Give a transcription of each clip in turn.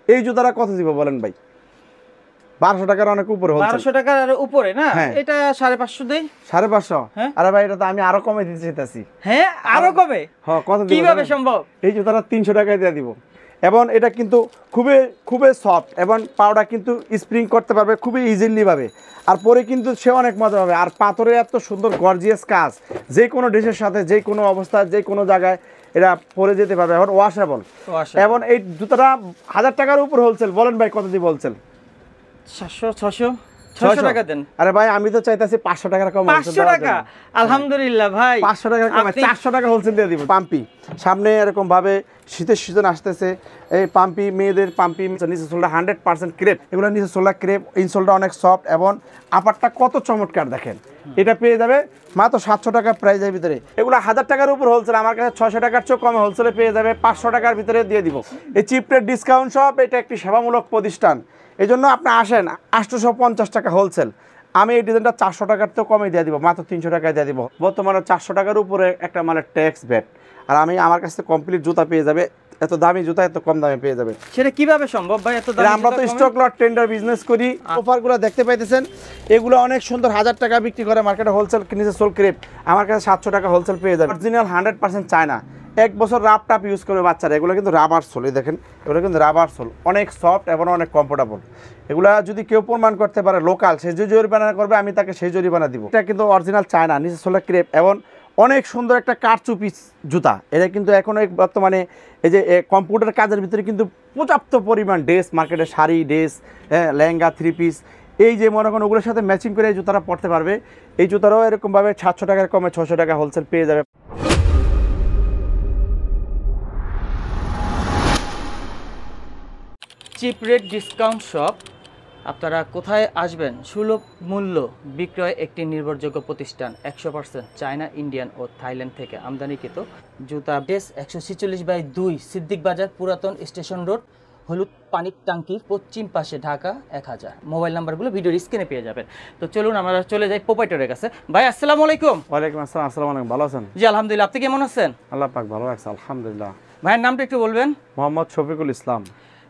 এই জুতাটা কত দিব বলেন ভাই? 1200 টাকার অনেক উপরে হচ্ছে। 1200 টাকার উপরে না, এটা 550 দেই। 550? আরে ভাই এটা তো আমি আরো কমে দিতে চাইতাছি। হ্যাঁ আরো কমে? হ্যাঁ কত দিব? কিভাবে সম্ভব? এই জুতাটা 300 টাকায় দিয়ে দিব। এবং এটা কিন্তু খুবই খুবই সফট এবং পাউডার কিন্তু স্প্রিং করতে পারবে খুবই ইজিলি ভাবে। আর পরে কিন্তু সে অনেক মজা পাবে। আর পাথরের এত সুন্দর গর্জিয়াস কাজ, যে কোনো ড্রেসের সাথে যে কোনো অবস্থায় যে কোনো জায়গায় এটা পরে যেতে পারবে। এখন ওয়াশেবল। এবং এই জুতাটা 1000 টাকার উপর হোলসেল। বলেন ভাই কত দিয়ে হোলসেল? 700 600 টাকা দেন। আরে ভাই আমি তো চাইতাছি 500 টাকার কম। 500 টাকা? আলহামদুলিল্লাহ ভাই, 500 টাকার কম, 400 টাকা হোলসেল দিয়ে দিব। পাম্পি সামনে এরকম ভাবে শীতের সিজন আসতেছে, এই পাম্পি মেয়েদের পাম্পি নিচে সোলটা 100% ক্রেপ। এগুলো নিচে সোলটা ক্রেপ, ইনসোলটা অনেক সফট এবং আপারটা কত চমৎকার দেখেন। এটা পেয়ে যাবে মাত্র 700 টাকা প্রাইজের ভিতরে। এগুলো 1000 টাকার উপর হোলসেল, আমার কাছে 600 টাকার চেয়ে কমে হোলসেলে পেয়ে যাবে। 500 টাকার ভিতরে দিয়ে দিব। এই চিপ রেট ডিসকাউন্ট শপ এটা একটি সেবামূলক প্রতিষ্ঠান। এই জন্য আপনি আসেন, 850 টাকা হোলসেল। আমি এই ডিজাইনটা 400 টাকার তো কমে দিয়ে দিব, মাত্র 300 টাকায় দিয়ে দিব। বর্তমানে 400 টাকার উপরে একটা মালের ট্যাক্স ব্যাট। আর আমি আমার কাছে কমপ্লিট জুতা পেয়ে যাবে, এত দামি জুতা এত কম দামে পেয়ে যাবে। সেটা কিভাবে সম্ভব ভাই? এত দামি আমরা তো স্টক লট টেন্ডার বিজনেস করি। অফারগুলো দেখতে পাইতেছেন, এগুলো অনেক সুন্দর। 1000 টাকা বিক্রি করে মার্কেটে হোলসেল নিচে সোল ক্রেপ, আমার কাছে 700 টাকা হোলসেল পেয়ে যাবে। অরিজিনাল 100% চায়না, 1 বছর রাব টাপ ইউজ করবে বাচ্চারা। এগুলো কিন্তু রাবার সোল, এই দেখেন এগুলো কিন্তু রাবার সোল, অনেক সফট এবং অনেক কমফোর্টেবল। এগুলা যদি কেউ প্রমাণ করতে পারে লোকাল, সে যে জরিমানা করবে আমি তাকে সেই জরিমানা দিব। এটা কিন্তু অরিজিনাল চায়না, নিচে সোল ক্রেপ এবং অনেক সুন্দর একটা কারচুপি জুতা। এটা কিন্তু এখন বর্তমানে এই যে কম্পিউটার কাজের ভিতরে কিন্তু পর্যাপ্ত পরিমাণ ড্রেস মার্কেটে, শাড়ি, ড্রেস, লেহেঙ্গা, 3 পিস, এই যে মনে করেন ওগুলোর সাথে ম্যাচিং করে এই জুতাটা পরতে পারবে। এই জুতারাও এরকমভাবে 700 টাকার কমে 600 টাকা হোলসেল পেয়ে যাবে। চিপ রেট ডিসকাউন্ট শপ, আপনারা কোথায় আসবেন? সুলভ মূল্য বিক্রয়, একটি নির্ভরযোগ্য প্রতিষ্ঠান। 100% চায়না, ইন্ডিয়ান ও থাইল্যান্ড থেকে আমদানিকৃত জুতা। ড্রেস 146/2 সিদ্দিক বাজার, পুরাতন স্টেশন রোড, হলুদ পানির ট্যাঙ্কির পশ্চিম পাশে, ঢাকা 1000। মোবাইল নাম্বারগুলো ভিডিওর স্ক্রিনে পেয়ে যাবেন। তো চলুন আমরা চলে যাই প্রোপাইটরের কাছে। ভাই আসসালামু আলাইকুম। ওয়ালাইকুম আসসালাম। আসসালামু আলাইকুম, ভালো আছেন? জি আলহামদুলিল্লাহ, আপনি কেমন আছেন? আল্লাহ পাক ভালো রাখছে আলহামদুলিল্লাহ। ভাইয়ের নামটা একটু বলবেন? মোহাম্মদ শফিকুল ইসলাম।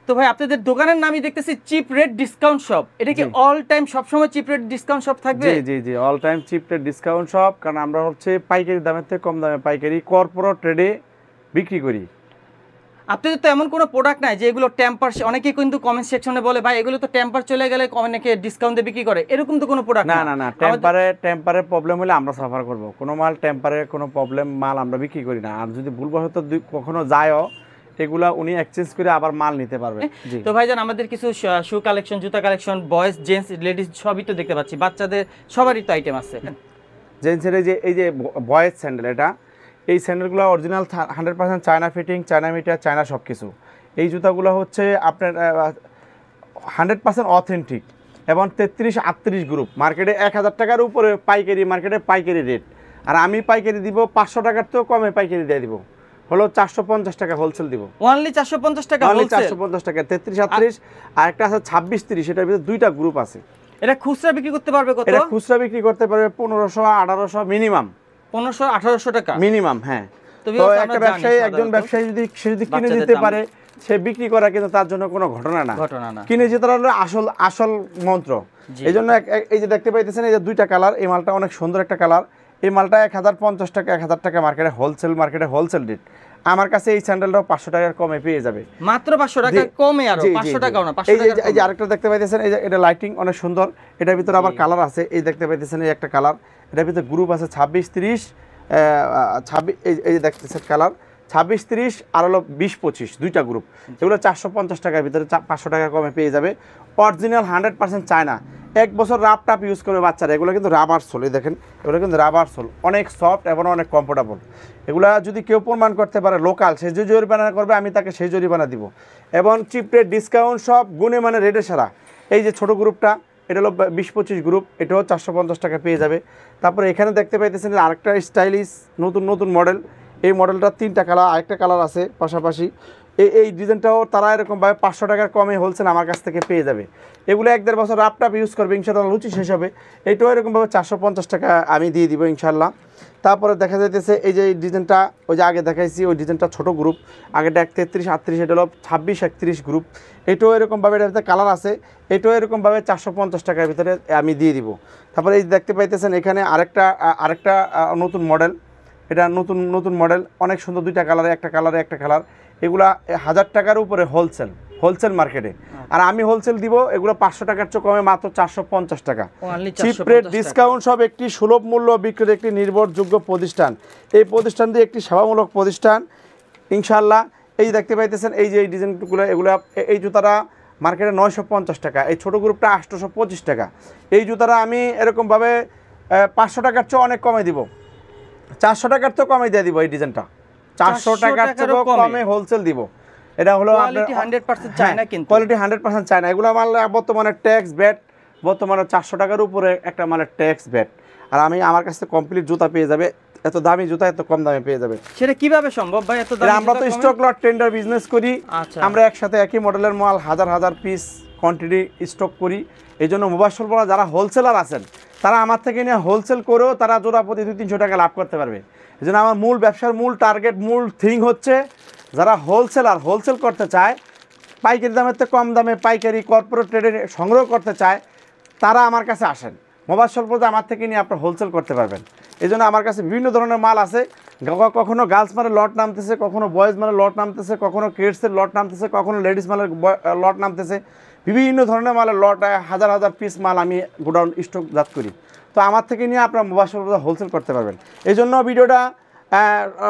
তো ভাই আপনাদের দোকানের নামই দেখতেছি চিপ রেট ডিসকাউন্ট শপ। এটা কি অল টাইম সবসময় চিপ রেট ডিসকাউন্ট শপ থাকবে? জি জি জি, all time cheap rate discount shop. কারণ আমরা হচ্ছে পাইকারি দামের থেকে কম দামে পাইকারি কর্পোরেট ট্রেডে বিক্রি করি। আপনাদের তো এমন কোনো প্রোডাক্ট নাই যে এগুলো টেম্পার, অনেকে কিন্তু কমেন্ট সেকশনে বলে ভাই এগুলো তো টেম্পার চলে গেলে অনেকে ডিসকাউন্টে বিক্রি করে, এরকম তো কোনো প্রোডাক্ট না না না। টেম্পারের প্রবলেম হলে আমরা সাফার করব। কোনো মাল টেম্পারের কোনো প্রবলেম মাল আমরা বিক্রি করি না। আর যদি ভুলবশত কখনো যায়ও, এগুলা উনি এক্সচেঞ্জ করে আবার মাল নিতে পারবে। তো ভাইজান আমাদের কিছু শু কালেকশন, জুতা কালেকশন, বয়েজ, জেন্টস, লেডিস সবই তো দেখতে পাচ্ছি, বাচ্চাদের সবারই তো আইটেম আছে। জেন্টসের এই যে বয়েজ স্যান্ডেল, এই স্যান্ডেলগুলো original 100% China fitting, China meter, China সব কিছু। এই জুতাগুলো হচ্ছে আপনার 100% অথেন্টিক এবং 33-38 গ্রুপ। মার্কেটে 1000 টাকার উপরে পাইকারি, মার্কেটে পাইকারি রেট। আর আমি পাইকারি দিব 500 টাকার তো কমে পাইকারি দিয়ে দিব, হলো 450 টাকা হোলসেল দিব। অনলি 450 টাকা হোলসেল? 450 টাকা। 33-38 আর একটা আছে 26-30, এটার ভিতরে দুইটা গ্রুপ আছে। এটা খুচরা বিক্রি করতে পারবে কত? এটা খুচরা বিক্রি করতে পারবে 1500-1800 মিনিমাম। 1500-1800 টাকা মিনিমাম, হ্যাঁ। তো একটা ব্যবসায়ী, একজন ব্যবসায়ী যদি কিনে দিতে পারে, সে বিক্রি করা কিন্তু তার জন্য কোনো ঘটনা না। কিনে যেতে হলো আসল মন্ত্র। এই জন্য এই যে দেখতে পাইতেছেন, এই যে দুইটা কালার, এই মালটা অনেক সুন্দর একটা কালার। এই মালটা 1050 টাকা, 1000 টাকা মার্কেটে হোলসেল রেট। আমার কাছে এই স্যান্ডেলটাও 500 টাকার কমে পেয়ে যাবে। মাত্র 500 টাকা কমে? আর 500 টাকাও না, 500 টাকা। এই যে আরেকটা দেখতে পাইতেছেন, এই যে এটা লাইটিং অনেক সুন্দর। এটার ভিতরে আবার কালার আছে, এই দেখতে পাইতেছেন এই একটা কালার। এটার ভিতরে গ্রুপ আছে 26-30, 26, এই যে দেখতেছেন কালার 26-30 আর হলো 20-25, দুইটা গ্রুপ। এগুলো 450 টাকার ভিতরে 500 টাকা কমে পেয়ে যাবে। অরিজিনাল 100% চায়না, 1 বছর রাব টাপ ইউজ করবে বাচ্চারা। এগুলো কিন্তু রাবার সোল, এই দেখেন এগুলো কিন্তু রাবার সোল, অনেক সফট এবং অনেক কমফোর্টেবল। এগুলা যদি কেউ প্রমাণ করতে পারে লোকাল, সে যে জরিমানা করবে আমি তাকে সেই জরিমানা দিব। এবং চিপ রেট ডিসকাউন্ট সব গুণে মানে রেটে সারা। এই যে ছোটো গ্রুপটা, এটা হলো 20-25 গ্রুপ, এটাও 450 টাকা পেয়ে যাবে। তারপরে এখানে দেখতে পাইতেছেন আরেকটা স্টাইলিশ নতুন মডেল। এই মডেলটা 3টা কালার, আরেকটা কালার আছে পাশাপাশি। এই ডিজাইনটাও তারা এরকমভাবে 500 টাকার কমে হোলসেল আমার কাছ থেকে পেয়ে যাবে। এগুলো 1-1.5 বছর রাপটাপ ইউজ করবে ইনশাআল্লাহ, রুচি শেষ হবে। এইটাও এরকমভাবে 450 টাকা আমি দিয়ে দিব ইনশাআল্লাহ। তারপরে দেখা যাইতেছে এই যে এই ডিজাইনটা, ওই যে আগে দেখাইছি ওই ডিজাইনটা ছোট গ্রুপ, আগেটা 33-38, এটা হলো 26-31 গ্রুপ। এটাও এরকমভাবে এটার ভিতরে কালার আছে, এটাও এরকমভাবে 450 টাকার ভিতরে আমি দিয়ে দিব। তারপরে এই দেখতে পাইতেছেন এখানে আরেকটা নতুন মডেল, এটা নতুন মডেল, অনেক সুন্দর, দুইটা কালারে একটা কালার। এগুলা 1000 টাকার উপরে হোলসেল মার্কেটে, আর আমি হোলসেল দিব এগুলো 500 টাকার চেয়ে কমে মাত্র 450 টাকা। চিপ রেট, ডিসকাউন্ট সব, একটি সুলভ মূল্য বিক্রির একটি নির্ভরযোগ্য প্রতিষ্ঠান। এই প্রতিষ্ঠানটি একটি সেবামূলক প্রতিষ্ঠান ইনশাআল্লাহ। এই দেখতে পাইতেছেন এই যে এই ডিজাইনগুলো, এই জুতাটা মার্কেটে 950 টাকা, এই ছোটো গ্রুপটা 825 টাকা। এই জুতাটা আমি এরকমভাবে 500 টাকার চেয়ে অনেক কমে দিব, 400 টাকার চেয়ে কমে দিয়ে দিব। এই ডিজাইনটা 400 টাকার চেয়ে কমে হোলসেল দিব। এটা হলো কোয়ালিটি 100% চায়না, কিন্তু কোয়ালিটি 100% চায়না। এগুলো মাল বর্তমানে ট্যাক্স ব্যাট, বর্তমানে 400 টাকার উপরে একটা মালের ট্যাক্স ব্যাট। আর আমার কাছে কমপ্লিট জুতা পেয়ে যাবে, এত দামি জুতা এত কম দামে পেয়ে যাবে। সেটা কিভাবে সম্ভব ভাই? এত দামি আমরা তো স্টক লট টেন্ডার বিজনেস করি। আচ্ছা, আমরা একসাথে একই মডেলের মাল হাজার পিস কোয়ান্টিটি স্টক করি। এই জন্য মোবাইল বলা যারা হোলসেলার আছেন তারা আমার থেকে নিয়ে হোলসেল করেও তারা জোড়া প্রতি 200-300 টাকা লাভ করতে পারবে। এই জন্য আমার মূল ব্যবসার মূল টার্গেট, মূল থিং হচ্ছে যারা হোলসেল করতে চায়, পাইকারি দামের থেকে কম দামে পাইকারি কর্পোরেট ট্রেডে সংগ্রহ করতে চায়, তারা আমার কাছে আসেন। মোবাইল স্বল্পতা আমার থেকে নিয়ে আপনি হোলসেল করতে পারবেন। এই জন্য আমার কাছে বিভিন্ন ধরনের মাল আছে, কখনো গার্লস মালের লট নামতেছে, কখনো বয়েজ মালের লট নামতেছে, কখনো কিডসের লট নামতেছে, কখনো লেডিস মালের লট নামতেছে। বিভিন্ন ধরনের মালের লট, হাজার পিস মাল আমি গোডাউন স্টকজাত করি। তো আমার থেকে নিয়ে আপনার মোবাইল স্বল্পতা হোলসেল করতে পারবেন। এই জন্য ভিডিওটা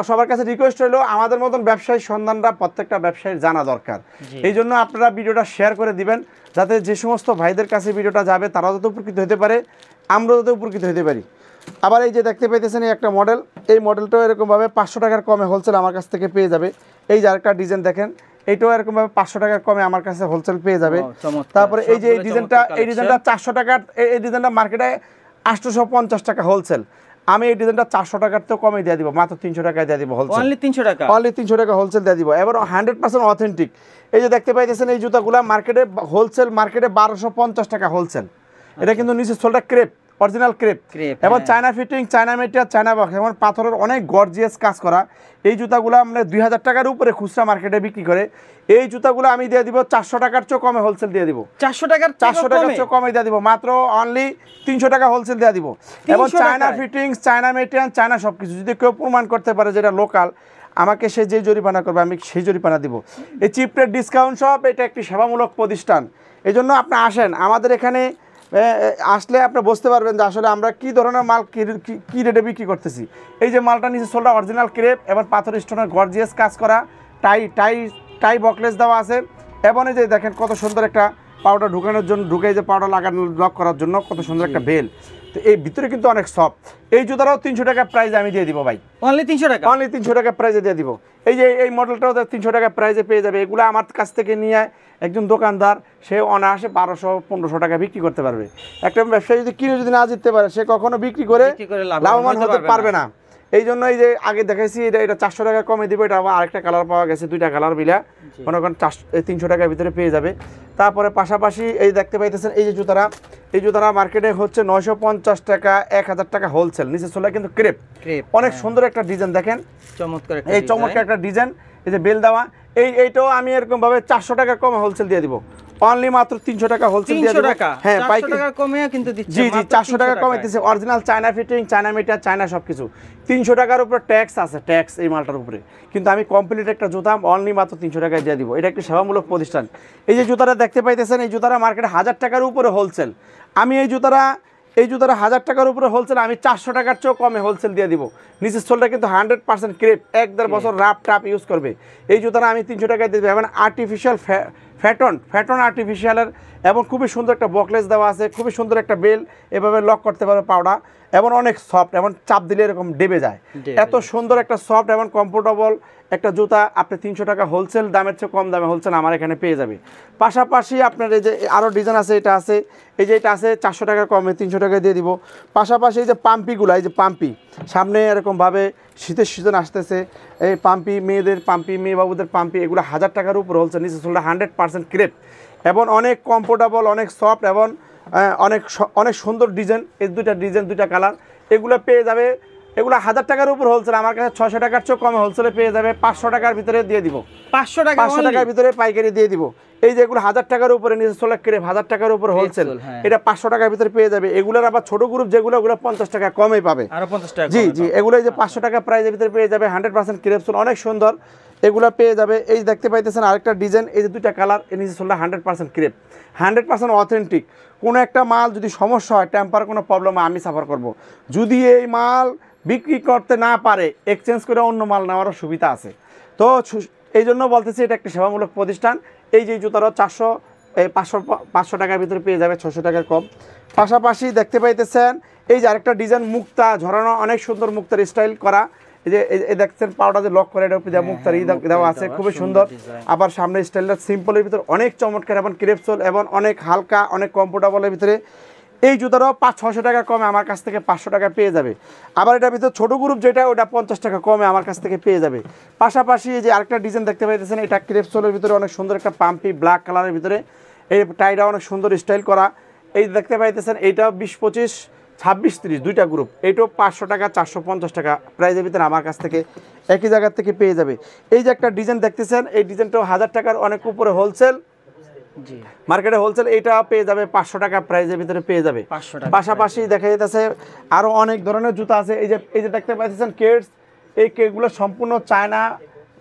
সবার কাছে রিকোয়েস্ট হলো, আমাদের মতন ব্যবসায়ী সন্ধানটা প্রত্যেকটা ব্যবসায়ীর জানা দরকার। এই জন্য আপনারা ভিডিওটা শেয়ার করে দিবেন, যাতে যে সমস্ত ভাইদের কাছে ভিডিওটা যাবে তারাও যাতে উপকৃত হতে পারে, আমরাও যাতে উপকৃত হতে পারি। আবার এই যে দেখতে পাইতেছেন এই একটা মডেল, এই মডেলটাও এরকমভাবে 500 টাকার কমে হোলসেল আমার কাছ থেকে পেয়ে যাবে। এই যে আরেকটা ডিজাইন দেখেন, এইটাও এরকমভাবে 500 টাকার কমে আমার কাছে হোলসেল পেয়ে যাবে। তারপরে এই যে এই ডিজাইনটা 400 টাকার, এই ডিজাইনটা মার্কেটে 850 টাকা হোলসেল। আমি এই ডিজাইনটা 400 টাকার তো কমে দিয়ে দিব, মাত্র 300 টাকায় দিয়ে দিব হোলসেল। অনলি 300 টাকা হোলসেল দিয়ে দিব। এবার 100% অথেন্টিক। এই যে দেখতে পাইতেছেন এই জুতাগুলো মার্কেটে 1250 টাকা হোলসেল। এটা কিন্তু নিচে সোলটা ক্রেপ, অরিজিনাল ক্রেপ, এবং China fitting, China material, China box, এবং পাথরের অনেক গর্জিয়াস কাজ করা। এই জুতাগুলো আমরা 2000 টাকার উপরে খুচরা মার্কেটে বিক্রি করে। এই জুতাগুলো আমি দিয়ে দিব 400 টাকার চেয়ে কমে হোলসেল দিয়ে দিব। 400 টাকার চেয়ে কমে দিয়ে দিব, মাত্র অনলি 300 টাকা হোলসেল দিয়ে দিব। এবং China fittings, China material, China সব কিছু। যদি কেউ প্রমাণ করতে পারে যেটা লোকাল, আমাকে সে যে জরিমানা করবে আমি সেই জরিমানা দিব। এই চিপ রেট, ডিসকাউন্ট সব, এটা একটি সেবামূলক প্রতিষ্ঠান। এই জন্য আপনি আসেন আমাদের এখানে, আসলে আপনি বুঝতে পারবেন যে আসলে আমরা কী ধরনের মাল কী রেটে বিক্রি করতেছি। এই যে মালটা নিচে সোলটা অরিজিনাল ক্রেপ এবং পাথর স্টোনের গর্জিয়াস কাজ করা, টাই বকলেস দেওয়া আছে। এবং এই যে দেখেন কত সুন্দর একটা পাউডার ঢুকানোর জন্য, ঢুকে যে পাউডার লাগানো লক করার জন্য কত সুন্দর একটা বেল। তো এই ভিতরে কিন্তু অনেক সফট। এই জুতাটাও 300 টাকা প্রাইজে আমি দিয়ে দিব ভাই, অনলি 300 টাকা প্রাইজে দিয়ে দিব। এই যে এই মডেলটাও 300 টাকা প্রাইজে পেয়ে যাবে। এগুলো আমার কাছ থেকে নিয়ে একজন দোকানদার সে অনায়াসে 1200-1500 টাকা বিক্রি করতে পারবে। একটা ব্যবসায়ী যদি কিনে যদি না জিততে পারে, সে কখনো বিক্রি করে লাভবান হতে পারবে না। এই জন্য এই যে আগে দেখাইছি, এটা 400 টাকা কমে দিব। এটা আবার আরেকটা কালার পাওয়া গেছে, 2টা কালার মিলা মনে করেন 300 টাকার ভিতরে পেয়ে যাবে। তারপরে পাশাপাশি এই দেখতে পাইতেছেন এই যে জুতারা মার্কেটে হচ্ছে 950 টাকা, 1000 টাকা হোলসেল। নিচে সোলা কিন্তু ক্রেপ, অনেক সুন্দর একটা ডিজাইন দেখেন, চমৎকার একটা ডিজাইন। এই যে বেল দেওয়া, এইটাও আমি এরকম ভাবে 400 টাকা কমে হোলসেল দিয়ে দিব, অনলি মাত্র 300 টাকা হোলসেল দিয়ে দিব। হ্যাঁ, 400 টাকা কমে কিন্তু দিচ্ছি। জি 400 টাকা কমে দিচ্ছে। Original China fitting, China meter, China সবকিছু। 300 টাকার উপরে ট্যাক্স আছে, ট্যাক্স এই মালটার উপরে। কিন্তু আমি কমপ্লিট একটা জুতা অনলি মাত্র 300 টাকায় দিয়ে দিব। এটা একটি সেবামূলক প্রতিষ্ঠান। এই যে জুতাটা দেখতে পাইতেছেন, এই জুতাটা মার্কেটে 1000 টাকার উপরে হোলসেল। আমি এই জুতাটা 1000 টাকার উপরে হোলসেল, আমি 400 টাকার চেয়েও কমে হোলসেল দিয়ে দিব। নিচের সোলটা কিন্তু 100% ক্রেপ, 1-1.5 বছর রাপ টাপ ইউজ করবে। এই জুতাটা আমি 300 টাকায় দিয়ে দেবো। এবং আর্টিফিশিয়াল ফ্যাটন আর্টিফিশিয়ালের, এবং খুবই সুন্দর একটা বকলেস দেওয়া আছে, খুবই সুন্দর একটা বেল, এভাবে লক করতে পারবে পাউডার, এবং অনেক সফট, এবং চাপ দিলে এরকম ডেবে যায়। এত সুন্দর একটা সফট এবং কমফোর্টেবল একটা জুতা আপনি 300 টাকা হোলসেল দামের চেয়ে কম দামে হোলসেল আমার এখানে পেয়ে যাবে। পাশাপাশি আপনার এই যে আরও ডিজাইন আছে, এটা আছে, এই যে এটা আছে 400 টাকার কমে 300 টাকায় দিয়ে দিব। পাশাপাশি এই যে পাম্পিগুলো, এই যে পাম্পি, সামনে এরকমভাবে শীতের সিজন আসতেছে, এই পাম্পি মেয়েদের পাম্পি, মেয়ে বাবুদের পাম্পি, এগুলো 1000 টাকার উপর হোলসেল, নিচে সোলটা 100% ক্রেপ এবং অনেক কমফোর্টেবল, অনেক সফট এবং অনেক সুন্দর ডিজাইন। এই দুইটা ডিজাইন, দুইটা কালার, এগুলো পেয়ে যাবে। এগুলো 1000 টাকার উপর হোলসেল, আমার কাছে 600 টাকার চেয়ে কমে হোলসেলে পেয়ে যাবে। 500 টাকার ভিতরে দিয়ে দিব, 500 টাকার ভিতরে পাইকারি দিয়ে দিব। এই যে এগুলো 1000 টাকার উপরে, নিচে সোলার ক্রেপ 1000 টাকার উপরে হোলসেল, এটা 500 টাকার ভিতরে পেয়ে যাবে। এগুলোর আবার ছোট গ্রুপ যেগুলো, ওগুলো 50 টাকা কমে পাবে, আরো 50 টাকা। জি জি, এগুলো এই যে 500 টাকা প্রাইসের ভিতরে পেয়ে যাবে। 100% ক্রেপ সোল, অনেক সুন্দর, এগুলো পেয়ে যাবে। এই দেখতে পাইতেছেন আরেকটা ডিজাইন, এই যে দুইটা কালার, এর নিচে সোলটা 100% ক্রেপ, 100% অথেন্টিক। কোনো একটা মাল যদি সমস্যা হয়, টেম্পার কোনো প্রবলেম হয়, আমি সাফার করব। যদি এই মাল বিক্রি করতে না পারে, এক্সচেঞ্জ করে অন্য মাল নেওয়ারও সুবিধা আছে। তো এই জন্য বলতেছি এটা একটা সেবামূলক প্রতিষ্ঠান। এই যে জুতারও 500 টাকার ভিতরে পেয়ে যাবে, 600 টাকার কম। পাশাপাশি দেখতে পাইতেছেন এই যে আরেকটা ডিজাইন, মুক্তা ঝরানো, অনেক সুন্দর মুক্তার স্টাইল করা। এই যে এই দেখছেন পাউডার যে লক করে, এটা উপরে মুক্তার দেওয়া আছে, খুবই সুন্দর। আবার সামনে স্টাইলটা সিম্পলের ভিতরে অনেক চমৎকার এবং ক্রেপসোল এবং অনেক হালকা, অনেক কমফোর্টেবলের ভিতরে। এই জুতারও 500-600 টাকা কমে আমার কাছ থেকে 500 টাকা পেয়ে যাবে। আবার এটার ভিতরে ছোটো গ্রুপ যেটা, ওটা 50 টাকা কমে আমার কাছ থেকে পেয়ে যাবে। পাশাপাশি এই যে আরেকটা ডিজাইন দেখতে পাইতেছেন, এটা ক্রেপসোলের ভিতরে অনেক সুন্দর একটা পাম্পি ব্ল্যাক কালারের ভিতরে, এই টাইটা অনেক সুন্দর স্টাইল করা। এই দেখতে পাইতেছেন এইটা 20, 25, 26, 30 দুইটা গ্রুপ, এইটাও 500 টাকা 450 টাকা প্রাইজের ভিতরে আমার কাছ থেকে একই জায়গার থেকে পেয়ে যাবে। এই যে একটা ডিজাইন দেখতেছেন, এই ডিজাইনটাও 1000 টাকার অনেক উপরে হোলসেল, জি মার্কেটে হোলসেল, এইটা পেয়ে যাবে 500 টাকা প্রাইজের ভিতরে পেয়ে যাবে। পাশাপাশি দেখা যাইতেছে আরও অনেক ধরনের জুতা আছে। এই যে দেখতে পাইতেছেন কেটস, এই কেটগুলো সম্পূর্ণ চায়না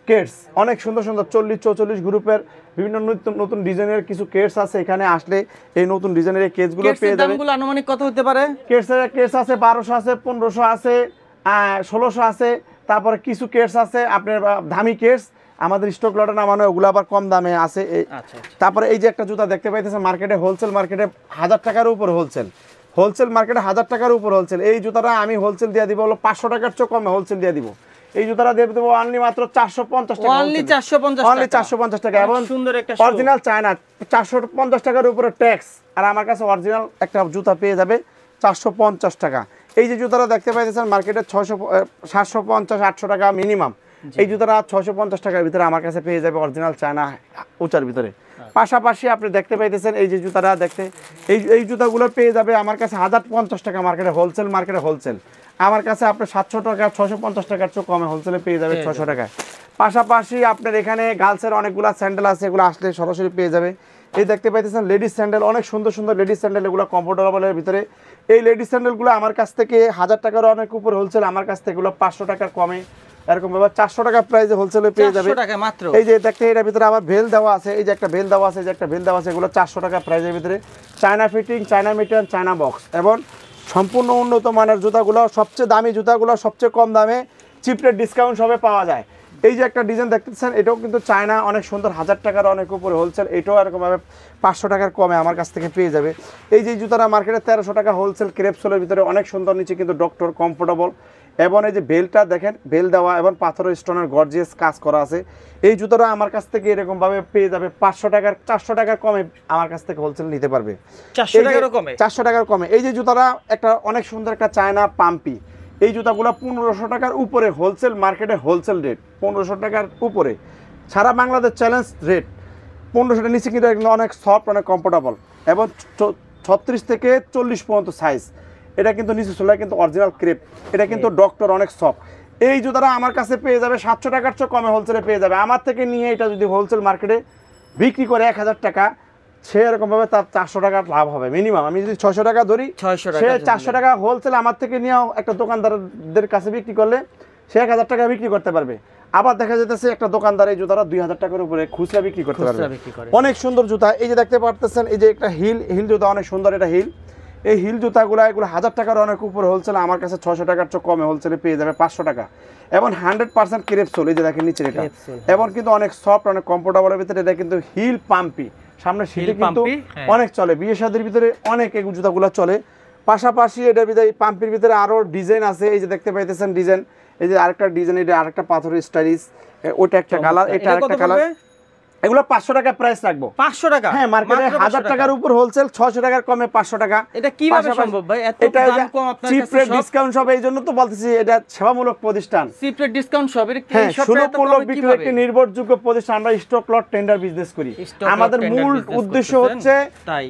কেটস, অনেক সুন্দর সুন্দর 40-44 গ্রুপের বিভিন্ন নতুন ডিজাইনের কিছু কেটস আছে। এখানে আসলে এই নতুন ডিজাইনের এই কেটসগুলো পেয়ে যাবে। দামগুলো আনুমানিক কত হতে পারে? কেটস আছে 1200 আছে, 1500 আছে, 1600 আছে। তারপরে কিছু কেটস আছে আপনার দামি কেটস, আমাদের স্টক লটে নামানো, ওগুলো আবার কম দামে আছে। তারপরে এই যে একটা জুতা দেখতে পাইতেছেন, মার্কেটে হোলসেল মার্কেটে 1000 টাকার উপর হোলসেল, মার্কেটে 1000 টাকার উপর হোলসেল। এই জুতাটা আমি হোলসেল দিয়ে দিব হলো 500 টাকার চেয়ে কমে হোলসেল দিয়ে দিব। এই জুতাটা দিয়ে দেবো অনলি মাত্র 450 টাকা, অনলি 450 টাকা। এবং সুন্দর একটা অরিজিনাল চায়না, 450 টাকার উপরে ট্যাক্স, আর আমার কাছে অরিজিনাল একটা জুতা পেয়ে যাবে 450 টাকা। এই যে জুতাটা দেখতে পাইতেছেন মার্কেটে 750-800 টাকা মিনিমাম, এই জুতাটা 650 টাকার ভিতরে আমার কাছে পেয়ে যাবে অরিজিনাল চায়না উঁচার ভিতরে। পাশাপাশি আপনি দেখতে পাইতেছেন এই যে জুতাটা দেখতে, এই জুতাগুলো পেয়ে যাবে আমার কাছে 1050 টাকা মার্কেটে হোলসেল, আমার কাছে আপনার 700 টাকা 650 টাকার চেয়ে কমে হোলসেলে পেয়ে যাবে 600 টাকায়। পাশাপাশি আপনার এখানে গার্লসের অনেকগুলো স্যান্ডেল আছে, এগুলো আসলে সরাসরি পেয়ে যাবে। এই দেখতে পাইতেছেন লেডিস স্যান্ডেল, অনেক সুন্দর সুন্দর লেডিস স্যান্ডেল, এগুলো কমফোর্টেবলের ভিতরে। এই লেডিস স্যান্ডেলগুলো আমার কাছ থেকে 1000 টাকার অনেক উপর হোলসেল, আমার কাছ থেকে এগুলো 500 টাকার কমে, এরকম ভাবে 400 টাকা প্রাইসে হোলসেলে পেয়ে যাবে। এই যে দেখতে, এটার ভিতরে আবার ভেল দেওয়া আছে, এই যে একটা ভেল দেওয়া আছে, এগুলো 400 টাকা প্রাইসের ভিতরে। China fitting, China material, China box এবং সম্পূর্ণ উন্নত মানের জুতাগুলো, সবচেয়ে দামি জুতাগুলো সবচেয়ে কম দামে চিপ রেট ডিসকাউন্ট সবে পাওয়া যায়। এই যে একটা ডিজাইন দেখতেছেন, এটাও কিন্তু চায়না, অনেক সুন্দর, 1000 টাকার অনেক উপরে হোলসেল, এটাও এরকমভাবে 500 টাকার কমে আমার কাছ থেকে পেয়ে যাবে। এই যে জুতাটা মার্কেটে 1300 টাকা হোলসেল, ক্রেপসোলের ভিতরে অনেক সুন্দর, নিচে কিন্তু ডক্টর কমফোর্টেবল এবং এই যে বেলটা দেখেন, বেল দেওয়া এবং পাথরের স্টোনের গর্জিয়াস কাজ করা আছে। এই জুতাটা আমার কাছ থেকে এরকমভাবে পেয়ে যাবে 500 টাকার, 400 টাকার কমে আমার কাছ থেকে হোলসেল নিতে পারবে, 400 টাকার কমে। এই যে জুতাটা একটা অনেক সুন্দর একটা চায়না পাম্পি, এই জুতাগুলো 1500 টাকার উপরে হোলসেল, মার্কেটে হোলসেল রেট 1500 টাকার উপরে, সারা বাংলাদেশ চ্যালেঞ্জ রেট। 1500 টাকার নিচে কিন্তু অনেক সফট, অনেক কমফোর্টেবল এবং 36 থেকে 40 পর্যন্ত সাইজ। এটা কিন্তু নিচে চলে কিন্তু অরিজিনাল ক্রেপ, এটা কিন্তু ডক্টর, অনেক সফট। এই জুতাটা আমার কাছে পেয়ে যাবে 700 টাকার চেয়ে কমে হোলসেলে পেয়ে যাবে। আমার থেকে নিয়ে এটা যদি হোলসেল মার্কেটে বিক্রি করে 1000 টাকা, সে এরকমভাবে তার 400 টাকা লাভ হবে মিনিমাম। আমি যদি 600 টাকা ধরি, সে 400 টাকা হোলসেল আমার থেকে নিয়েও একটা দোকানদারদের কাছে বিক্রি করলে সে 1000 টাকা বিক্রি করতে পারবে। আবার দেখা যেতেছে একটা দোকানদার এই জুতাটা 2000 টাকার উপরে খুচরা বিক্রি করতে পারবে। অনেক সুন্দর জুতা, এই যে দেখতে পারতেছেন, এই যে একটা হিল জুতা, অনেক সুন্দর এটা হিল। এই হিল জুতাগুলো এগুলো 1000 টাকার অনেক উপরে হোলসেল, আমার কাছে 600 টাকার চেয়ে কমে হোলসেলে পেয়ে যাবে 500 টাকা এবং 100% ক্রেপসোল। এই যে দেখেন নিচে এটা, এবং কিন্তু অনেক সফট, অনেক কমফোর্টেবলের ভিতরে। এটা কিন্তু হিল পাম্পি, সামনে সিটে কিন্তু অনেক চলে, বিয়ে শাদীর ভিতরে অনেক এই জুতাগুলো চলে। পাশাপাশি এটার ভিতরে পাম্পির ভিতরে আরও ডিজাইন আছে, এই যে দেখতে পাইতেছেন ডিজাইন, এই যে আরেকটা ডিজাইন, এটা আরেকটা পাথরের স্টাইলিশ, ওটা একটা কালার, এটা আরেকটা কালার। এগুলো 500 টাকা প্রাইস রাখবো। 500 টাকা? হ্যাঁ, মার্কেটে 1000 টাকার উপর হোলসেল, 600 টাকার কমে 500 টাকা। এটা কিভাবে সম্ভব ভাই? এত দাম কম আপনার কাছে? চিপ রেট ডিসকাউন্ট শপ, এইজন্য তো বলতেছি এটা সেবামূলক প্রতিষ্ঠান। চিপ রেট ডিসকাউন্ট শপ এর কি শপ? সুলভ বিক্রি একটি নির্ভরযোগ্য প্রতিষ্ঠান। আমরা স্টক লট টেন্ডার বিজনেস করি। আমাদের মূল উদ্দেশ্য হচ্ছে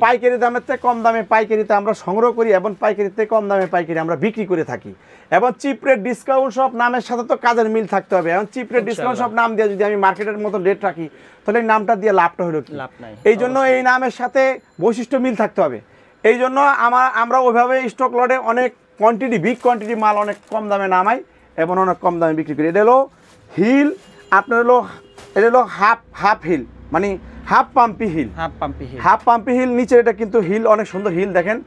পাইকারি দামের থেকে কম দামে পাইকারিতে আমরা সংগ্রহ করি এবং পাইকারিতে কম দামে পাইকারি আমরা বিক্রি করে থাকি। এবং চিপ রেট ডিসকাউন্ট শপ নামের সাথে তো কাজের মিল থাকতে হবে। এবং চিপ রেট ডিসকাউন্ট শপ নাম দিয়ে যদি আমি মার্কেটের মতো রেট রাখি, তাহলে এই নামটা দিয়ে লাভটা হলো কি? লাভ নাই। এই জন্য এই নামের সাথে বৈশিষ্ট্য মিল থাকতে হবে। এই জন্য আমরা ওইভাবে স্টক লটে অনেক কোয়ান্টিটি, বিগ কোয়ান্টিটি মাল অনেক কম দামে নামাই এবং অনেক কম দামে বিক্রি করি। এটা হলো হিল, আপনার এটা হলো হাফ হিল, মানে হাফ পাম্পি হিল। হাফ পাম্পি হিল নিচে, এটা কিন্তু হিল অনেক সুন্দর হিল দেখেন।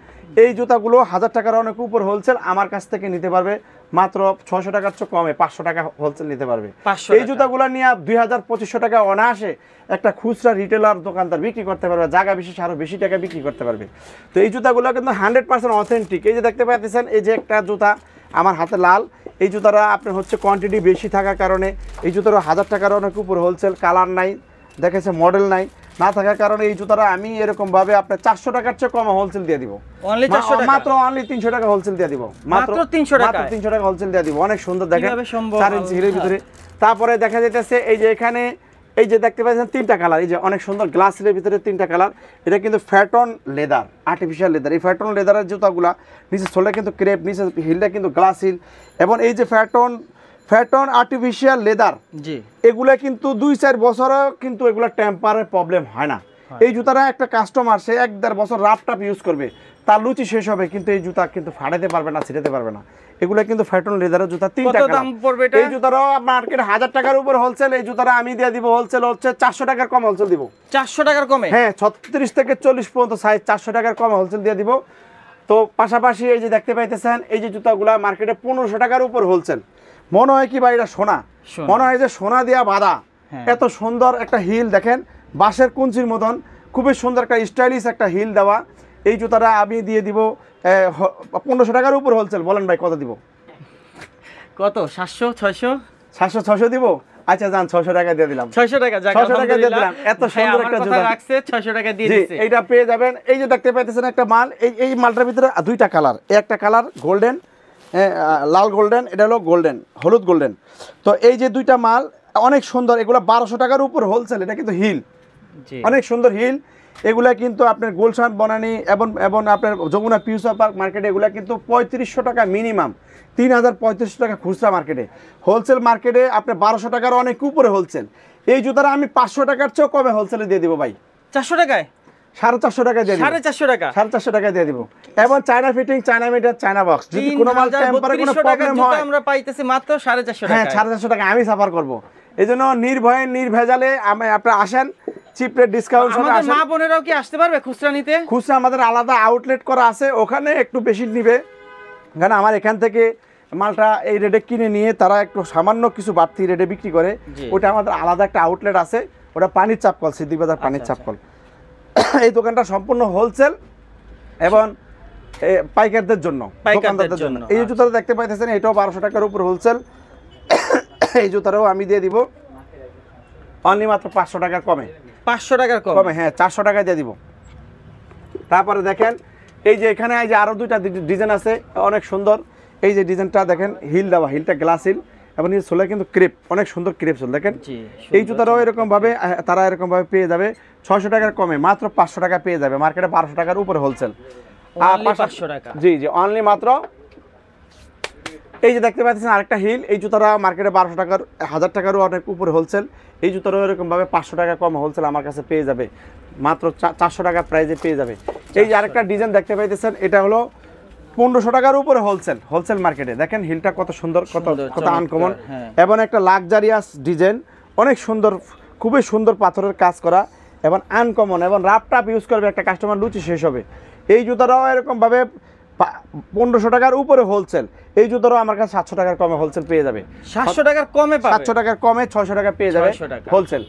এই জুতাগুলো 1000 টাকার অনেক উপর হোলসেল, আমার কাছ থেকে নিতে পারবে মাত্র 600 টাকার চেয়ে কমে 500 টাকা হোলসেল নিতে পারবে। এই জুতাগুলো নিয়ে 2000-2500 টাকা অনায়াসে একটা খুচরা রিটেলার দোকানদার বিক্রি করতে পারবে, জায়গা বিশেষ আরও বেশি টাকা বিক্রি করতে পারবে। তো এই জুতাগুলো কিন্তু 100% অথেন্টিক। এই যে দেখতে পাচ্ছেন, এই যে একটা জুতা আমার হাতে লাল, এই জুতাটা আপনার হচ্ছে কোয়ান্টিটি বেশি থাকার কারণে এই জুতাটা 1000 টাকার অনেক উপর হোলসেল, কালার নাই, দেখেছে মডেল নাই, না থাকার কারণে এই জুতাটা আমি এরকম ভাবে আপনার 400 টাকার চেয়ে কম হোলসেল দিয়ে দিব। মাত্র অনলি 300 টাকা হোলসেল দিয়ে দিব। মাত্র 300 টাকা হোলসেল দিয়ে দিব। অনেক সুন্দর দেখেন, 4 ইঞ্চি হিলের ভিতরে। তারপরে দেখা যাইতেছে এই যে এখানে এই যে দেখতে পাচ্ছেন 3টা কালার, এই যে অনেক সুন্দর গ্লাস হিলের ভিতরে 3টা কালার। এটা কিন্তু ফ্যাটন লেদার, আর্টিফিশিয়াল লেদার। এই ফ্যাটন লেদারের জুতাগুলা নিচে সোলে কিন্তু ক্রেপ, নিচে হিলটা কিন্তু গ্লাস হিল। এবং এই যে ফ্যাটন আর্টিফিশিয়াল লেদার, জি, এগুলা কিন্তু 2-4 বছরও কিন্তু এগুলা টেম্পারের প্রবলেম হয় না। এই জুতাটা একটা কাস্টমার সে 1-1.5 বছর রাফ টাপ ইউজ করবে, তার লুচি শেষ হবে, কিন্তু এই জুতা কিন্তু ফাটাতে পারবে না, ছিঁড়তে পারবে না। এগুলা কিন্তু ফ্যাটন লেদারের জুতা। 3টা দাম পড়বে। এই জুতাটাও মার্কেটে 1000 টাকার উপর হোলসেল। এই জুতাটা আমি দিয়ে দিব হোলসেল হচ্ছে 400 টাকার কম হোলসেল দিব। 400 টাকার কমে? হ্যাঁ, 36 থেকে 40 পর্যন্ত সাইজ 400 টাকার কমে হোলসেল দিয়ে দিব। তো পাশাপাশি এই যে দেখতে পাইতেছেন, এই যে জুতাগুলা মার্কেটে 1500 টাকার উপর হোলসেল। মনে হয় কি ভাই এটা সোনা? মনে হয় যে সোনা দিয়া বাঁধা। এত সুন্দর একটা হিল দেখেন, বাঁশের কুঞ্চির মতন, খুবই সুন্দর একটা স্টাইলিশ একটা হিল দেওয়া। এই জুতাটা আমি দিয়ে দিব 1500 টাকার উপর হোলসেল। বলেন ভাই কত দিব? কত? 700-600 দিব? আচ্ছা যান, 600 টাকা দিয়ে দিলাম। 600 টাকা দিয়ে দিলাম। এত সুন্দর একটা জুতা রাখছে, 600 টাকা দিয়ে দিয়েছে। এইটা পেয়ে যাবেন। এই যে দেখতে পাইতেছেন একটা মাল, এই মালটার ভিতরে 2টা কালার। একটা কালার গোল্ডেন, লাল গোল্ডেন, এটা হলো গোল্ডেন, হলুদ গোল্ডেন। তো এই যে 2টা মাল অনেক সুন্দর, এগুলো 1200 টাকার উপর হোলসেল। এটা কিন্তু হিল, অনেক সুন্দর হিল। এগুলা কিন্তু আপনার গুলশান বনানী এবং আপনার যমুনা পিউসা পার্ক মার্কেটে এগুলা কিন্তু 3500 টাকা মিনিমাম, 3035 টাকা খুচরা মার্কেটে। হোলসেল মার্কেটে আপনার 1200 টাকার অনেক উপরে হোলসেল। এই জুতাটা আমি 500 টাকার চেয়েও কমে হোলসেলে দিয়ে দিব ভাই। 400 টাকায়? 450 টাকা দিয়ে দিব। 450 টাকা? 450 টাকা দিয়ে দিব। এবং China fitting, China meter, China box. যদি কোনো মাল টেম্পারে কোনো প্রবলেম হয়, আমরা পাইতেছি মাত্র 450 টাকা। হ্যাঁ, 450 টাকা আমি সাফার করব। এইজন্য নির্ভয়ে নির্ভেজালে আপনারা আসেন, চিপ রেট ডিসকাউন্ট সঙ্গে আসেন। মা বোনেরাও কি আসতে পারবে খুচরা নিতে? খুচরা আমাদের আলাদা আউটলেট করা আছে, ওখানে একটু বেশি নিবে। কারণ আমার এখান থেকে মালটা এই রেটে কিনে নিয়ে তারা একটু সামান্য কিছু বাড়তি রেটে বিক্রি করে। ওটা আমাদের আলাদা একটা আউটলেট আছে, ওটা পানির চাপকল, সিদ্দিক বাজার পানির চাপকল। এই দোকানটা সম্পূর্ণ হোলসেল এবং পাইকারদের জন্য, দোকানদারদের জন্য। এই জুতাটা দেখতে পাইতেছেন, এটাও 1200 টাকার উপর হোলসেল। এই জুতাটাও আমি দিয়ে দিব অনলি মাত্র 500 টাকার কমে। 500 টাকার কমে? হ্যাঁ, 400 টাকায় দিয়ে দিব। তারপরে দেখেন এই যে এখানে এই যে আরো 2টা ডিজাইন আছে, অনেক সুন্দর। এই যে ডিজাইনটা দেখেন, হিল দেওয়া, হিলটা গ্লাস হিল এবং এই সোলে কিন্তু ক্রেপ, অনেক সুন্দর ক্রেপ সোল দেখেন। এই জুতাটাও এরকম ভাবে তারা এরকম ভাবে পেয়ে যাবে 600 টাকার কমে, মাত্র 500 টাকা পেয়ে যাবে। মার্কেটে 1200 টাকার উপরে হোলসেল। 500 টাকা? জি জি, অনলি মাত্র। এই যে দেখতে পাচ্ছেন আরেকটা হিল, এই জুতাটা মার্কেটে 1200 টাকার, 1000 টাকারও অনেক উপরে হোলসেল। এই জুতাটাও এরকম ভাবে 500 টাকা কম হোলসেল আমার কাছে পেয়ে যাবে, মাত্র 400 টাকা প্রাইসে পেয়ে যাবে। এই যে আরেকটা ডিজাইন দেখতে পাইতেছেন, এটা হলো 1500 টাকার উপরে হোলসেল মার্কেটে। দেখেন হিলটা কত সুন্দর, কত আনকমন এবং একটা লাক্সারিয়াস ডিজাইন, অনেক সুন্দর, খুবই সুন্দর পাথরের কাজ করা এবং আনকমন এবং রাফ টাপ ইউজ করবে একটা কাস্টমার, লুচি শেষ হবে। এই জুতাটাও এরকম ভাবে 1500 টাকার উপরে হোলসেল। এই জুতারও আমার কাছে 700 টাকার কমে হোলসেল পেয়ে যাবে। 700 টাকার কমে পাবে? 700 টাকার কমে 600 টাকা পেয়ে যাবে হোলসেল।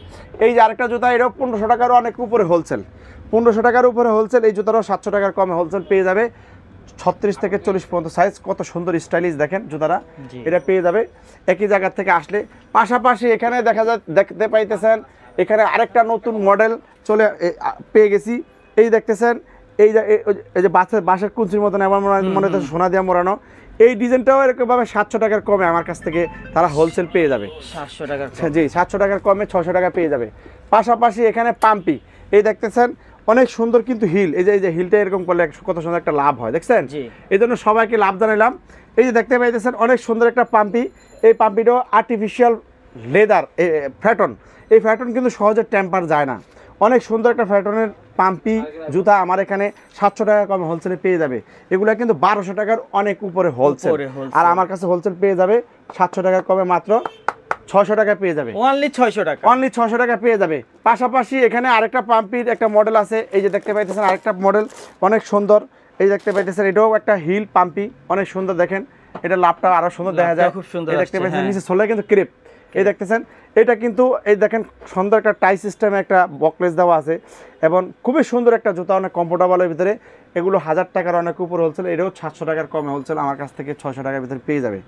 এই যে আরেকটা জুতা, এটাও 1500 টাকারও অনেক উপরে হোলসেল। 1500 টাকার উপরে হোলসেল। এই জুতারও 700 টাকার কমে হোলসেল পেয়ে যাবে। 36 থেকে 40 পর্যন্ত সাইজ, কত সুন্দর স্টাইলিশ দেখেন জুতাটা, এটা পেয়ে যাবে একই জায়গা থেকে আসলে। পাশাপাশি এখানে দেখতে পাইতেছেন এখানে আরেকটা নতুন মডেল পেয়ে গেছি। এই দেখতেছেন এই যে বাঁশের কুঞ্চির মতন আমার মনে হচ্ছে সোনা দিয়ে মোড়ানো। এই ডিজাইনটাও এরকমভাবে 700 টাকার কমে আমার কাছ থেকে তারা হোলসেল পেয়ে যাবে। 700 টাকার জি 700 টাকার কমে 600 টাকা পেয়ে যাবে। পাশাপাশি এখানে পাম্পি এই দেখতেছেন অনেক সুন্দর কিন্তু হিল, এই যে হিলটা এরকম করলে কত সুন্দর একটা লাভ হয় দেখছেন। এই জন্য সবাইকে লাভ জানাইলাম। এই যে দেখতে পাইতেছেন অনেক সুন্দর একটা পাম্পি। এই পাম্পিটাও আর্টিফিশিয়াল লেদার ফ্যাটন। এই ফ্যাটন কিন্তু সহজে টেম্পার যায় না। অনেক সুন্দর একটা ফ্যাটনের পাম্পি জুতা আমার এখানে 700 টাকা কমে হোলসেলে পেয়ে যাবে। এগুলো কিন্তু 1200 টাকার অনেক উপরে হোলসেল, আর আমার কাছে হোলসেল পেয়ে যাবে 700 টাকার কমে মাত্র 600 টাকা পেয়ে যাবে। অনলি 600 টাকা, অনলি 600 টাকা পেয়ে যাবে। পাশাপাশি এখানে আরেকটা পাম্পির একটা মডেল আছে। এই যে দেখতে পাইতেছেন আরেকটা মডেল অনেক সুন্দর। এই দেখতে পাইতেছেন এটাও একটা হিল পাম্পি অনেক সুন্দর। দেখেন এটা লাভটা আরো সুন্দর দেখা যায়, খুব সুন্দর। দেখতে পাইতেছেন নিচে সোলে কিন্তু ক্রেপ। এই দেখতেছেন এটা কিন্তু এই দেখেন সুন্দর একটা টাই সিস্টেমে একটা বকলেস দেওয়া আছে এবং খুবই সুন্দর একটা জুতা, অনেক কমফোর্টেবলের ভিতরে। এগুলো 1000 টাকার অনেক উপর হোলসেল, এটাও 700 টাকার কমে হোলসেল আমার কাছ থেকে 600 টাকার ভিতরে পেয়ে যাবে।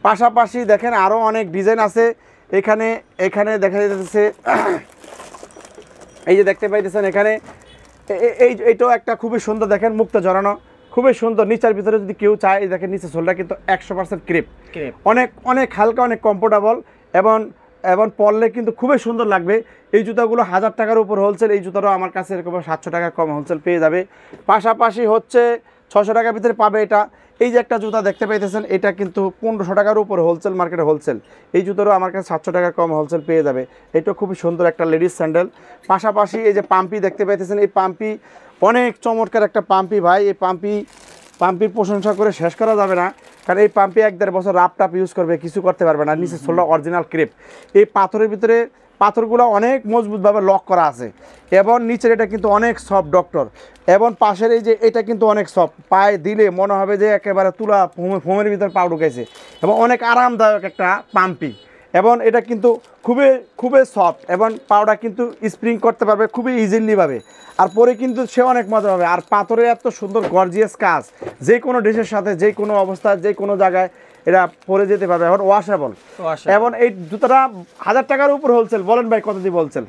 পাশাপাশি দেখেন আরও অনেক ডিজাইন আছে এখানে। এখানে দেখা যাচ্ছে এই যে দেখতে পাইতেছেন এখানে এইটাও একটা খুবই সুন্দর, দেখেন মুক্ত জড়ানো খুবই সুন্দর। নিচের ভিতরে যদি কেউ চায় দেখেন নিচে সোলটা কিন্তু 100% ক্রেপ, অনেক অনেক হালকা, অনেক কমফোর্টেবল এবং পরলে কিন্তু খুবই সুন্দর লাগবে। এই জুতাগুলো 1000 টাকার উপর হোলসেল। এই জুতাটাও আমার কাছে এরকম 700 টাকা কম হোলসেল পেয়ে যাবে। পাশাপাশি হচ্ছে 600 টাকার ভিতরে পাবে এটা। এই যে একটা জুতা দেখতে পাইতেছেন এটা কিন্তু 1500 টাকার উপর হোলসেল, মার্কেটে হোলসেল। এই জুতারও আমার কাছে 700 টাকা কম হোলসেল পেয়ে যাবে। এটা খুবই সুন্দর একটা লেডিস স্যান্ডেল। পাশাপাশি এই যে পাম্পি দেখতে পাইতেছেন, এই পাম্পি অনেক চমৎকার একটা পাম্পি ভাই। এই পাম্পির প্রশংসা করে শেষ করা যাবে না, কারণ এই পাম্পি 1-1.5 বছর রাপ টাপ ইউজ করবে, কিছু করতে পারবে না। নিচে সোলটা অরিজিনাল ক্রেপ। এই পাথরের ভিতরে পাথরগুলো অনেক মজবুতভাবে লক করা আছে এবং নিচের এটা কিন্তু অনেক সফট ডক্টর এবং পাশের এই যে এটা কিন্তু অনেক সফট, পায়ে দিলে মনে হবে যে একেবারে তুলা ফোমের ভিতরে পা ঢুকাইছে এবং অনেক আরামদায়ক একটা পাম্পি। এবং এটা কিন্তু খুবই সফট এবং পাউডার কিন্তু স্প্রিং করতে পারবে খুবই ইজিলিভাবে, আর পরে কিন্তু সে অনেক মজা পাবে। আর পাথরের এত সুন্দর গর্জিয়াস কাজ, যে কোনো ড্রেসের সাথে যে কোনো অবস্থায় যে কোনো জায়গায় এটা পরে যেতে পারবে। এখন ওয়াশেবল এবং এই জুতাটা 1000 টাকার উপর হোলসেল। বলেন ভাই কত দিয়ে বলছেন?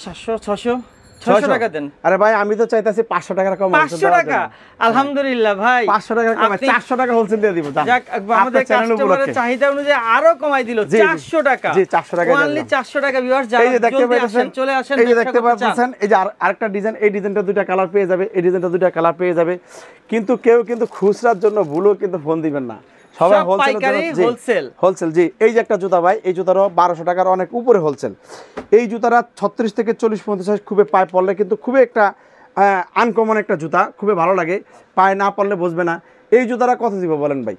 600 টাকা দেন। আরে ভাই আমি তো চাইতাছি 500 টাকার কম। 500 টাকা? আলহামদুলিল্লাহ ভাই 500 টাকার কমে 400 টাকা হোলসেল দিয়ে দিব। যাক আমাদের কাস্টমারের চাহিদা অনুযায়ী আরো কমাই দিল 400 টাকা। জি 400 টাকা অনলি 400 টাকা ভিউয়ার্স। যারা দেখতে পাচ্ছেন চলে আসেন। এই যে দেখতে পাচ্ছেন এই যে আরেকটা ডিজাইন, এই ডিজাইনটা দুইটা কালার পেয়ে যাবে, এই ডিজাইনটা দুইটা কালার পেয়ে যাবে। কিন্তু কেউ কিন্তু খুচরার জন্য ভুলও কিন্তু ফোন দিবেন না, সবাই হোলসেল। জি এই যে একটা জুতা ভাই, এই জুতারও 1200 টাকার অনেক উপরে হোলসেল। এই জুতাটা 36 থেকে 40-50 সাইজ খুবই পায়ে পড়লে কিন্তু খুবই একটা আনকমন একটা জুতা, খুবই ভালো লাগে। পায়ে না পড়লে বুঝবে না। এই জুতাটা কত দিব বলেন ভাই?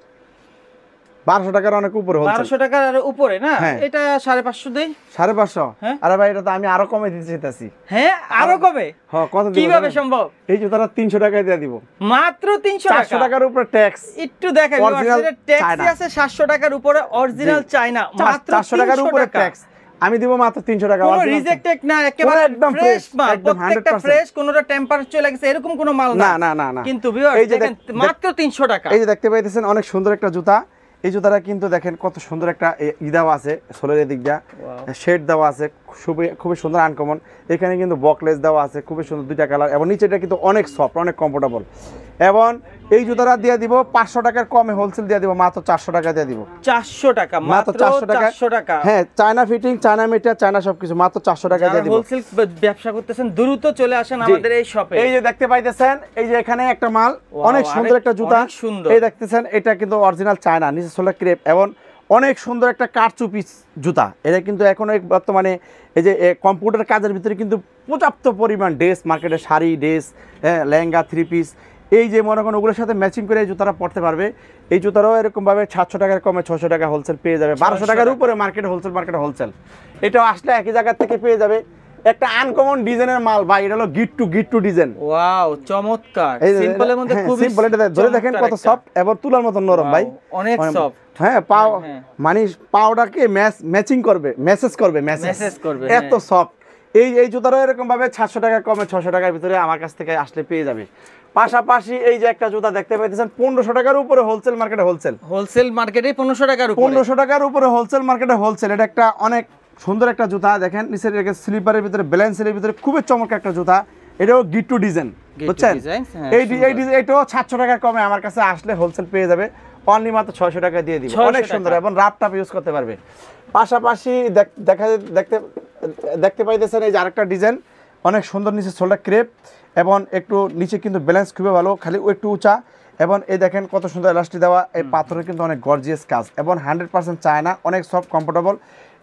1200 টাকার অনেক উপরে হোলসেল। 1200 টাকার উপরে না, এটা 550 দেই। 550? আরে ভাই এটা তো আমি আরো কমে দিতে চাইতাছি। হ্যাঁ আরো কমে? হ্যাঁ কত দিব? কিভাবে সম্ভব? এই জুতাটা 300 টাকায় দিয়ে দিব। মাত্র 300 টাকা? 400 টাকার উপরে ট্যাক্স। একটু দেখেন এটা ট্যাক্স আছে 700 টাকার উপরে, অরিজিনাল চায়না, মাত্র 400 টাকার উপরে ট্যাক্স। আমি দিব মাত্র 300 টাকা। কোনো রিজেক্টেড না, একেবারে একদম ফ্রেশ মাল, প্রত্যেকটা ফ্রেশ, কোনোটা টেম্পার চলে গেছে এরকম কোনো মাল না। না না না। কিন্তু ভিউয়ার্স দেখেন মাত্র 300 টাকা। এই যে দেখতে পাইতেছেন অনেক সুন্দর একটা জুতা। এই জুতাটা কিন্তু দেখেন কত সুন্দর একটা দেওয়া আছে, সোলের দিক দিয়া শেড দেওয়া আছে, খুবই সুন্দর আনকমন। এখানে কিন্তু বকলেস দেওয়া আছে, খুবই সুন্দর দুইটা কালার এবং নিচেটা কিন্তু অনেক সফট, অনেক কমফোর্টেবল। এবং এই জুতাটা দিয়ে দিব 500 টাকার কমে হোলসেল দিয়ে দিব, মাত্র 400 টাকা দিয়ে দিব। 400 টাকা? মাত্র 400 টাকা। হ্যাঁ China fitting, China material, China সবকিছু, মাত্র 400 টাকা দিয়ে দিব। হোলসেল ব্যবসা করতেছেন দ্রুত চলে আসেন আমাদের এই শপে। এই যে দেখতে পাইতেছেন এই যে এখানে একটা মাল, অনেক সুন্দর একটা জুতা। এই দেখতেছেন এটা কিন্তু অরিজিনাল চায়না, নিচে সোলা ক্রেপ এবং অনেক সুন্দর একটা কারচুপি জুতা। এটা কিন্তু এখন বর্তমানে এই যে কম্পিউটার কাজের ভিতরে কিন্তু পর্যাপ্ত পরিমাণ ড্রেস মার্কেটে, শাড়ি, ড্রেস, লেহেঙ্গা, 3 পিস, এই যে মনে করেন ওগুলোর সাথে ম্যাচিং করে এই জুতাটা পরতে পারবে। এই জুতারও এরকমভাবে 700 টাকার কমে 600 টাকা হোলসেল পেয়ে যাবে। 1200 টাকার উপরে মার্কেটে হোলসেল। এটাও আসলে একই জায়গা থেকে পেয়ে যাবে। একটা আনকমন ডিজাইনের মাল ভাই, এটা হলো গিট টু ডিজাইন। ওয়াও চমৎকার, সিম্পলের মধ্যে খুব সিম্পল। এটা ধরে দেখেন কত সফট এবং তুলার মতো নরম ভাই, অনেক সফট। হ্যাঁ পাও মানে পাউডারকে ম্যাচিং করবে, মেসেজ করবে, এত সফট। এই জুতারও এরকম ভাবে 700 টাকা কমে 600 টাকার ভিতরে আমার কাছ থেকে আসলে পেয়ে যাবে। পাশাপাশি এই যে একটা জুতা দেখতে পাইতেছেন 1500 টাকার উপরে হোলসেল মার্কেটে, হোলসেল মার্কেটে 1500 টাকার উপরে, 1500 টাকার উপরে হোলসেল মার্কেটে হোলসেল। এটা একটা অনেক সুন্দর একটা জুতা দেখেন, নিচের স্লিপারের ভিতরে ব্যালেন্সের ভিতরে খুবই চমৎকার একটা জুতা। এটাও গিট্টু ডিজাইন, বুঝছেন? এইটাও 700 টাকার কমে আমার কাছে আসলে হোলসেল পেয়ে যাবে, অনলি মাত্র 600 টাকা দিয়ে দিব। অনেক সুন্দর এবং রাফ টাপ ইউজ করতে পারবে। পাশাপাশি দেখতে পাইতেছেন এই যে আরেকটা ডিজাইন, অনেক সুন্দর, নিচে শোল্ডার ক্রেপ এবং একটু নিচে কিন্তু ব্যালেন্স খুবই ভালো, খালি একটু উঁচা। এবং এই দেখেন কত সুন্দর এলাস্টিক দেওয়া, এই পাথরের কিন্তু অনেক গর্জিয়াস কাজ এবং 100% চায়না, অনেক সফট কমফোর্টেবল।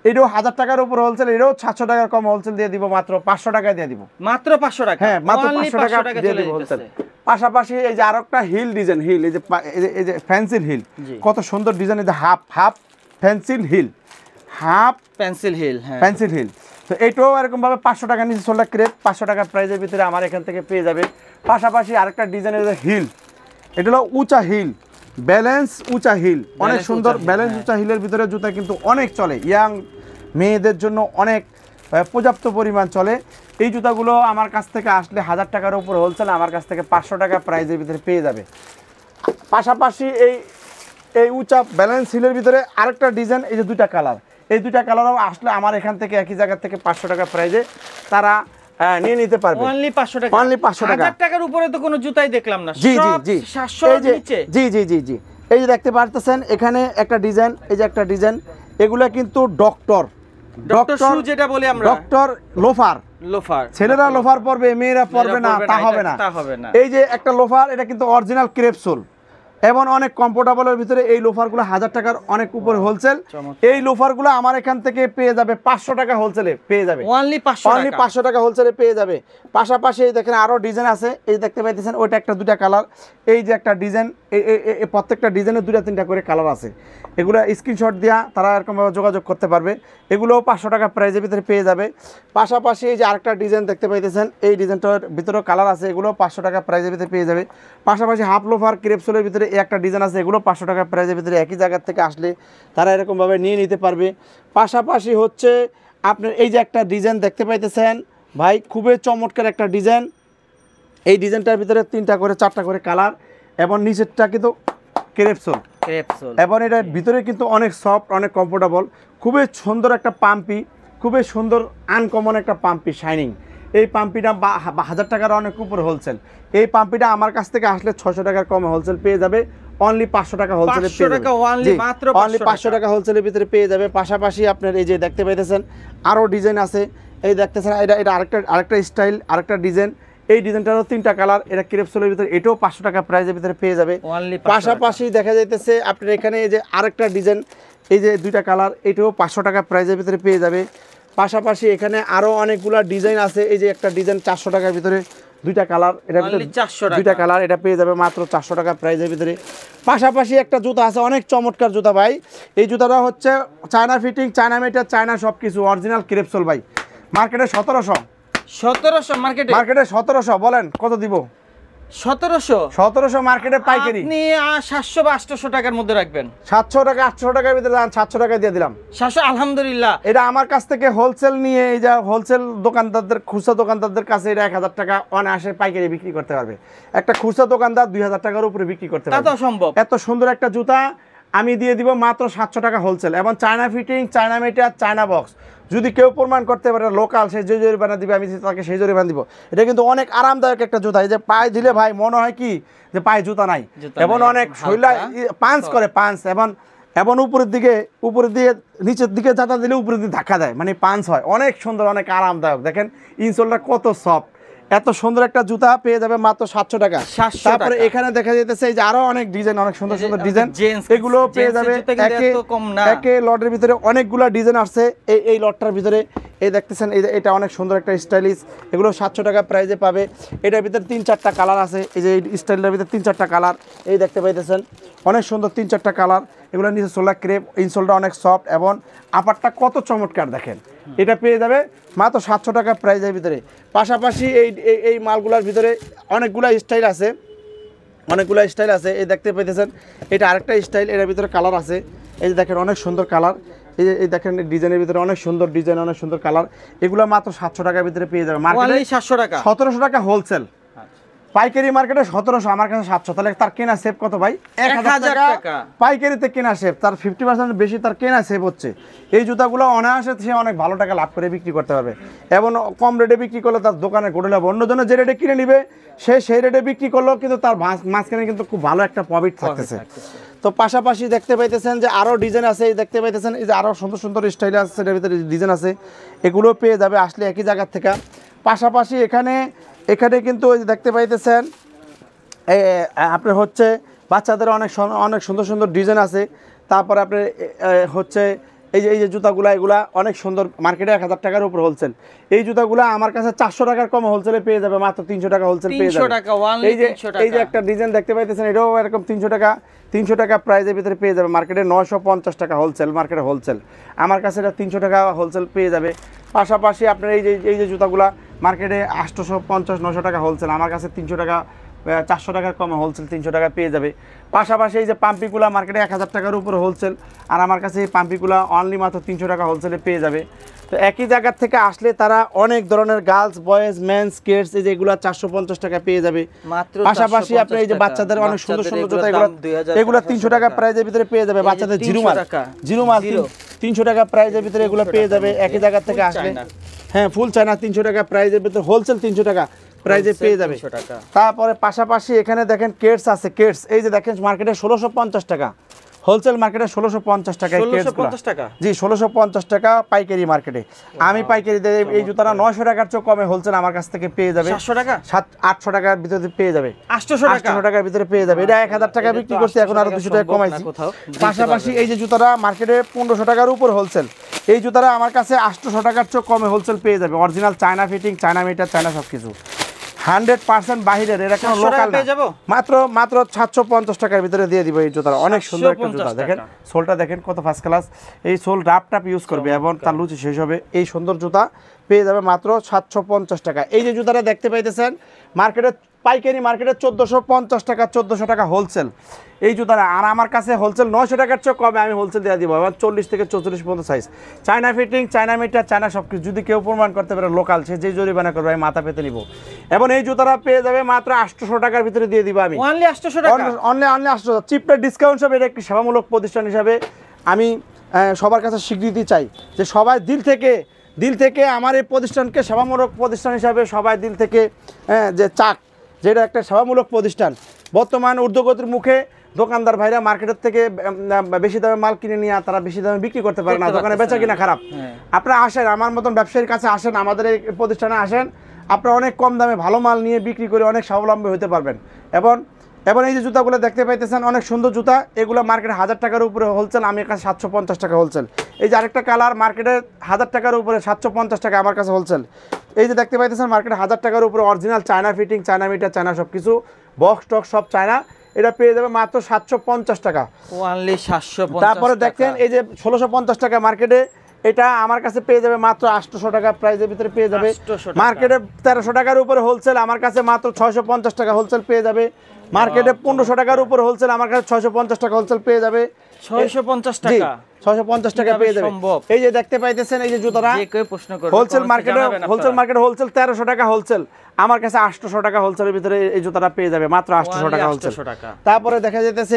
এটাও 1000 টাকার উপর হোলসেল, এটাও 700 টাকার কম হোলসেল দিয়ে দিব, মাত্র 500 টাকায় দিয়ে দিব। মাত্র 500 টাকা? হ্যাঁ, মাত্র 500 টাকা দিয়ে দিব হোলসেল। পাশাপাশি এই যে আরেকটা হিল ডিজাইন, হিল এই যে পেন্সিল হিল, কত সুন্দর ডিজাইন। এই যে half pencil hill, half pencil hill, হ্যাঁ পেন্সিল হিল। তো এইটাও এরকম ভাবে 500 টাকা নিচে শোল্ডার ক্রেপ, 500 টাকার প্রাইসের ভিতরে আমার এখান থেকে পেয়ে যাবে। পাশাপাশি আরেকটা ডিজাইনের হিল, এটা হলো উঁচা হিল, ব্যালেন্স উঁচা হিল, অনেক সুন্দর ব্যালেন্স উঁচা হিলের ভিতরে জুতা কিন্তু অনেক চলে, ইয়াং মেয়েদের জন্য অনেক পর্যাপ্ত পরিমাণ চলে। এই জুতাগুলো আমার কাছ থেকে আসলে 1000 টাকার উপর হোলসেল, আমার কাছ থেকে 500 টাকা প্রাইসের ভিতরে পেয়ে যাবে। পাশাপাশি এই উঁচা ব্যালেন্স হিলের ভিতরে আরেকটা ডিজাইন, এই যে দুইটা কালার, এই দুইটা কালারও আসলে আমার এখান থেকে একই জায়গা থেকে 500 টাকা প্রাইসে তারা নিয়ে নিতে পারবে। অনলি 500 টাকা, অনলি 500 টাকা। 1000 টাকার উপরে তো কোনো জুতাই দেখলাম না। জি জি জি, 700 এর নিচে। জি জি জি জি, এই যে দেখতে পারতেছেন এখানে একটা ডিজাইন, এই যে একটা ডিজাইন, এগুলা কিন্তু ডক্টর শু যেটা বলি আমরা, ডক্টর লোফার। ছেলেরা লোফার পরবে, মেয়েরা পরবে না, তা হবে না। এই যে একটা লোফার, এটা কিন্তু অরিজিনাল ক্রেপসোল এবং অনেক কমফোর্টেবলের ভিতরে। এই লোফারগুলো 1000 টাকার অনেক উপরে হোলসেল। এই লোফারগুলো আমার এখান থেকে পেয়ে যাবে 500 টাকা হোলসেলে পেয়ে যাবে, অনলি 500 টাকা হোলসেলে পেয়ে যাবে। পাশাপাশি এই দেখেন আরো ডিজাইন আছে, এই দেখতে পাইতেছেন ওইটা একটা দুইটা কালার, এই যে একটা ডিজাইন, এই প্রত্যেকটা ডিজাইনে 2-3টা করে কালার আছে। এগুলো স্ক্রিনশট দিয়া তারা এরকমভাবে যোগাযোগ করতে পারবে। এগুলোও 500 টাকা প্রাইসের ভিতরে পেয়ে যাবে। পাশাপাশি এই যে আরেকটা ডিজাইন দেখতে পাইতেছেন, এই ডিজাইনটার ভিতরেও কালার আছে, এগুলো 500 টাকা প্রাইসের ভিতরে পেয়ে যাবে। পাশাপাশি হাফ লোফার ক্রেপসোলের ভিতরে একটা ডিজাইন আছে, এগুলো 500 টাকা প্রাইসের ভিতরে একই জায়গা থেকে আসলে তারা এরকমভাবে নিয়ে নিতে পারবে। পাশাপাশি হচ্ছে আপনার এই যে একটা ডিজাইন দেখতে পাইতেছেন ভাই, খুবই চমৎকার একটা ডিজাইন। এই ডিজাইনটার ভিতরে 3টা করে 4টা করে কালার এবং নিচেরটা কিন্তু ক্রেপসোল, এবং এটার ভিতরে কিন্তু অনেক সফট, অনেক কমফোর্টেবল, খুবই সুন্দর একটা পাম্পি, খুবই সুন্দর আনকমন একটা পাম্পি শাইনিং। এই পাম্পিটা 1000 টাকার অনেক উপরে হোলসেল। এই পাম্পিটা আমার কাছ থেকে আসলে 600 টাকার কমে হোলসেল পেয়ে যাবে, অনলি 500 টাকা হোলসেলে পেয়ে যাবে, অনলি 500 টাকা হোলসেলের ভিতরে পেয়ে যাবে। পাশাপাশি আপনার এই যে দেখতে পাইতেছেন আরও ডিজাইন আছে, এই দেখতেছেন এটা আরেকটা স্টাইল, আরেকটা ডিজাইন। এই ডিজাইনটারও 3টা কালার, এটা ক্রেপসোলের ভিতরে, এটাও 500 টাকা প্রাইসের ভিতরে পেয়ে যাবে। পাশাপাশি দেখা যাইতেছে আপনার এখানে এই যে আরেকটা ডিজাইন, এই যে 2টা কালার, এটাও 500 টাকা প্রাইসের ভিতরে পেয়ে যাবে। পাশাপাশি এখানে আরও অনেকগুলো ডিজাইন আছে, এই যে একটা ডিজাইন 400 টাকার ভিতরে, 2টা কালার, এটা 2টা কালার, এটা পেয়ে যাবে মাত্র 400 টাকা প্রাইসের ভিতরে। পাশাপাশি একটা জুতা আছে, অনেক চমৎকার জুতা ভাই। এই জুতাটা হচ্ছে চায়না ফিটিং, চায়না মেটার, চায়না সব কিছু, অরিজিনাল ক্রেপসোল ভাই। মার্কেটে 1700 মার্কেটে 1700, বলেন কত দিব? 1700 মার্কেটে পাইকারি। আপনি 700 বা 800 টাকার মধ্যে রাখবেন। 700 টাকা 800 টাকার ভিতরে 700 টাকা দিয়ে দিলাম। 700, আলহামদুলিল্লাহ। এটা আমার কাছ থেকে হোলসেল নিয়ে, এই যে হোলসেল দোকানদারদের, খুচরা দোকানদারদের কাছে এটা 1000 টাকা অনায়াসে পাইকারি বিক্রি করতে পারবে। একটা খুচরা দোকানদার 2000 টাকার উপরে বিক্রি করতে পারবে, তা সম্ভব। এত সুন্দর একটা জুতা আমি দিয়ে দিব মাত্র 700 টাকা হোলসেল, এবং China fitting, China meter, China box. যদি কেউ প্রমাণ করতে পারে লোকাল, সে যে জরিমানা দিবে আমি তাকে সেই জরিমানা দিব। এটা কিন্তু অনেক আরামদায়ক একটা জুতা, এই যে পায়ে দিলে ভাই মনে হয় কি যে পায়ে জুতা নাই, এবং অনেক শৈলা পাঞ্চ করে, পাঞ্চ এবং উপরের দিকে নিচের দিকে যাতা দিলে উপরের দিকে ধাক্কা দেয়, মানে পাঞ্চ হয়, অনেক সুন্দর, অনেক আরামদায়ক। দেখেন ইনসোলটা কত সফট, এত সুন্দর একটা জুতা পেয়ে যাবে মাত্র 700 টাকা। তারপরে এখানে দেখা যাইতেছে এই যে আরো অনেক ডিজাইন, অনেক সুন্দর সুন্দর ডিজাইন, এগুলো পেয়ে যাবে একে লটের ভিতরে অনেকগুলা ডিজাইন আসছে। এই লটটার ভিতরে এই দেখতেছেন, এটা অনেক সুন্দর একটা স্টাইলিশ, এগুলো 700 টাকা প্রাইসে পাবে। এটার ভিতরে 3-4টা কালার আছে, এই যে এই স্টাইলটার ভিতরে 3-4টা কালার, এই দেখতে পাইতেছেন অনেক সুন্দর 3-4টা কালার। এগুলো নিচে সোলার ক্রেপ, ইনসোলটা অনেক সফট এবং আপারটা কত চমৎকার দেখেন। এটা পেয়ে যাবে মাত্র 700 টাকা প্রাইসের ভিতরে। পাশাপাশি এই মালগুলোর ভিতরে অনেকগুলো স্টাইল আছে, এই দেখতে পাইতেছেন এটা আরেকটা স্টাইল, এটার ভিতরে কালার আছে, এই যে দেখেন অনেক সুন্দর কালার, এই দেখেন ডিজাইনের ভিতরে অনেক সুন্দর ডিজাইন, অনেক সুন্দর কালার। এগুলো মাত্র 700 টাকার ভিতরে পেয়ে যাবে, মার্কেটে 700 টাকা, 1700 টাকা হোলসেল, পাইকারি মার্কেটে 1700, আমার কাছে 700, তাহলে তার কেনা সেভ কত ভাই? 1000 টাকা পাইকারিতে কেনা সেভ, তার 50% বেশি তার কেনা সেভ হচ্ছে। এই জুতাগুলো অনায়াসে সে অনেক ভালো টাকা লাভ করে বিক্রি করতে পারবে, এবং কম রেটে বিক্রি করলে তার দোকানে গোডে লাভ, অন্যজনের যে রেটে কিনে নিবে সে সেই রেটে বিক্রি করলেও কিন্তু তার মাঝখানে কিন্তু খুব ভালো একটা প্রফিট থাকতেছে। তো পাশাপাশি দেখতে পাইতেছেন যে আরও ডিজাইন আছে, এই দেখতে পাইতেছেন এই যে আরও সুন্দর সুন্দর স্টাইল আছে, এর ভিতরে ডিজাইন আছে, এগুলো পেয়ে যাবে আসলে একই জায়গার থেকে। পাশাপাশি এখানে কিন্তু ওই যে দেখতে পাইতেছেন আপনার হচ্ছে বাচ্চাদের অনেক সুন্দর সুন্দর ডিজাইন আছে। তারপরে আপনার হচ্ছে এই যে জুতাগুলো, এগুলা অনেক সুন্দর, মার্কেটে 1000 টাকার উপর হোলসেল। এই জুতাগুলো আমার কাছে 400 টাকার কম হোলসেলে পেয়ে যাবে, মাত্র 300 টাকা হোলসেল পেয়ে যাবে। এই যে একটা ডিজাইন দেখতে পাইতেছেন, এটাও এরকম 300 টাকা প্রাইসের ভিতরে পেয়ে যাবে। মার্কেটে 950 টাকা হোলসেল, মার্কেটে হোলসেল, আমার কাছে এটা 300 টাকা হোলসেল পেয়ে যাবে। পাশাপাশি আপনার এই যে জুতাগুলা মার্কেটে 850-900 টাকা হোলসেল, আমার কাছে 300 টাকা 400 টাকার কমে হোলসেল 300 টাকা পেয়ে যাবে। পাশাপাশি এই যে পাম্পিগুলা মার্কেটে 1000 টাকার উপরে হোলসেল, আর আমার কাছে এই পাম্পিগুলা অনলি মাত্র 300 টাকা হোলসেলে পেয়ে যাবে। তো একই জায়গার থেকে আসলে তারা অনেক ধরনের গার্লস, বয়েজ, মেন্স, কিডস, এই যে এগুলো 450 টাকা পেয়ে যাবে। পাশাপাশি আপনি এই যে বাচ্চাদের অনেক সুন্দর সুন্দর জুতা, এগুলো 300 টাকা প্রাইসের ভিতরে পেয়ে যাবে। বাচ্চাদের জিরো মাল 300 টাকা প্রাইসের ভিতরে এগুলো পেয়ে যাবে একই জায়গা থেকে আসলে। হ্যাঁ, ফুল চায়না 300 টাকা প্রাইসের ভিতরে হোলসেল 300 টাকা প্রাইজে পেয়ে যাবে। তারপরে পাশাপাশি এখানে দেখেন কেটস আছে, কেটস এই যে দেখেন মার্কেটে 1650 টাকা হোলসেল, মার্কেটে 1650 টাকা, 1650 টাকা, জি 1650 টাকা পাইকারি মার্কেটে। আমি পাইকারি এই জুতাটা 900 টাকার চেয়ে কমে হোলসেল আমার কাছ থেকে পেয়ে যাবে 700 টাকা, 800 টাকার ভিতরে পেয়ে যাবে, 800 টাকার ভিতরে পেয়ে যাবে। এটা 1000 টাকা বিক্রি করছি, এখন আরো 200 টাকা কমাইছি। পাশাপাশি এই যে জুতাটা মার্কেটে 1500 টাকার উপর হোলসেল, এই জুতাটা আমার কাছে 800 টাকার চেয়ে কমে হোলসেল পেয়ে যাবে। Original China fitting, China meter, China সবকিছু 100% বাহিরের, এটা কোনো লোকাল না। মাত্র 750 টাকার ভিতরে দিয়ে দিব এই জুতাটা। অনেক সুন্দর একটা জুতা, দেখেন সোলটা দেখেন কত ফার্স্ট ক্লাস, এই সোল রাপ টাপ ইউজ করবে এবং তার লুচি শেষ হবে। এই সুন্দর জুতা পেয়ে যাবে মাত্র 750 টাকা। এই যে জুতাটা দেখতে পাইতেছেন মার্কেটে পাইকারি মার্কেটে 1450 টাকা, 1400 টাকা হোলসেল এই জুতাটা, আর আমার কাছে হোলসেল 900 টাকার চেয়ে কমে আমি হোলসেল দিয়ে দিব। এবার 40 থেকে 44 পর্যন্ত size, China fitting, China meter, China সব কিছু। যদি কেউ প্রমাণ করতে পারে লোকাল, সে যে জরিমানা করবে আমি মাথা পেতে নিব। এবং এই জুতাটা পেয়ে যাবে মাত্র 800 টাকার ভিতরে দিয়ে দিব আমি, অনলি 800 টাকা, অনলি 800। চিপটা ডিসকাউন্ট হবে, এটা একটি সেবামূলক প্রতিষ্ঠান হিসাবে আমি সবার কাছে স্বীকৃতি চাই যে সবাই দিল থেকে আমার এই প্রতিষ্ঠানকে সেবামূলক প্রতিষ্ঠান হিসাবে সবাই দিল থেকে যে চাক, যেটা একটা সেবামূলক প্রতিষ্ঠান। বর্তমান ঊর্ধ্বগতির মুখে দোকানদার ভাইরা মার্কেটের থেকে বেশি দামে মাল কিনে নিয়ে তারা বেশি দামে বিক্রি করতে পারে না, দোকানে বেচা কিনা খারাপ। আপনারা আসেন আমার মতন ব্যবসায়ীর কাছে, আসেন আমাদের এই প্রতিষ্ঠানে আসেন, আপনারা অনেক কম দামে ভালো মাল নিয়ে বিক্রি করে অনেক স্বাবলম্বী হতে পারবেন। এবং এই যে জুতাগুলো দেখতে পাইতেছেন অনেক সুন্দর জুতা, এগুলো মার্কেটে 1000 টাকার উপরে হোলসেল, আমি কাছে 750 টাকা হোলসেল। এই যে আরেকটা কালার মার্কেটে 1000 টাকার উপরে, 750 টাকা আমার কাছে হোলসেল। এই যে দেখতে পাইতেছেন মার্কেটে 1000 টাকার উপরে original China fitting, China meter, China সব কিছু, বক্স টক সব চায়না, এটা পেয়ে যাবে মাত্র 750 টাকা, অনলি 750। তারপরে দেখেন এই যে 1650 টাকা মার্কেটে, এটা আমার কাছে পেয়ে যাবে মাত্র 800 টাকা প্রাইসের ভিতরে পেয়ে যাবে। মার্কেটে 1300 টাকার উপরে হোলসেল, আমার কাছে মাত্র 650 টাকা হোলসেল পেয়ে যাবে। মার্কেটে 1500 টাকার উপরে হোলসেল, আমার কাছে 650 টাকা হোলসেল পেয়ে যাবে। 650 টাকা, 650 টাকা পেয়ে যাবে। এই যে দেখতে পাইতেছেন এই যে জুতাটা হোলসেল মার্কেটে, হোলসেল 1300 টাকা হোলসেল, আমার কাছে 800 টাকা হোলসেলের ভিতরে এই জুতাটা পেয়ে যাবে, মাত্র 800 টাকা হোলসেল। তারপরে দেখা যাইতেছে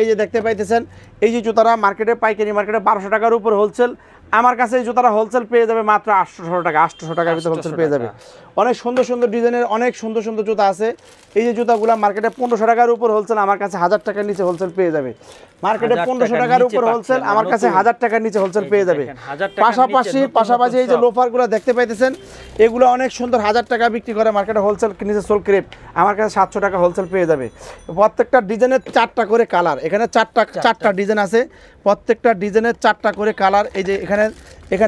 এই যে দেখতে পাইতেছেন এই যে জুতাটা মার্কেটে পাইকারি মার্কেটে 1200 টাকার উপর হোলসেল, আমার কাছে এই জুতাটা হোলসেল পেয়ে যাবে মাত্র 800 টাকা, 800 টাকার ভিতরে হোলসেল পেয়ে যাবে। অনেক সুন্দর সুন্দর ডিজাইনের অনেক সুন্দর সুন্দর জুতা আছে। এই যে জুতাগুলো মার্কেটে 1500 টাকার উপর হোলসেল, আমার কাছে 1000 টাকার নিচে হোলসেল পেয়ে যাবে। মার্কেটে 1500 টাকার উপর হোলসেল, আমার কাছে 1000 টাকার নিচে হোলসেল পেয়ে যাবে। পাশাপাশি এই যে লোফারগুলো দেখতে পাইতেছেন, এগুলো অনেক সুন্দর, 1000 টাকা বিক্রি করে মার্কেটে হোলসেল নিচে সোল ক্রেপ, আমার কাছে 700 টাকা হোলসেল পেয়ে যাবে। প্রত্যেকটা ডিজাইনের 4টা করে কালার, এখানে 4টা ডিজাইন আছে, প্রত্যেকটা ডিজাইনের 4টা করে কালার। এই যে এখানে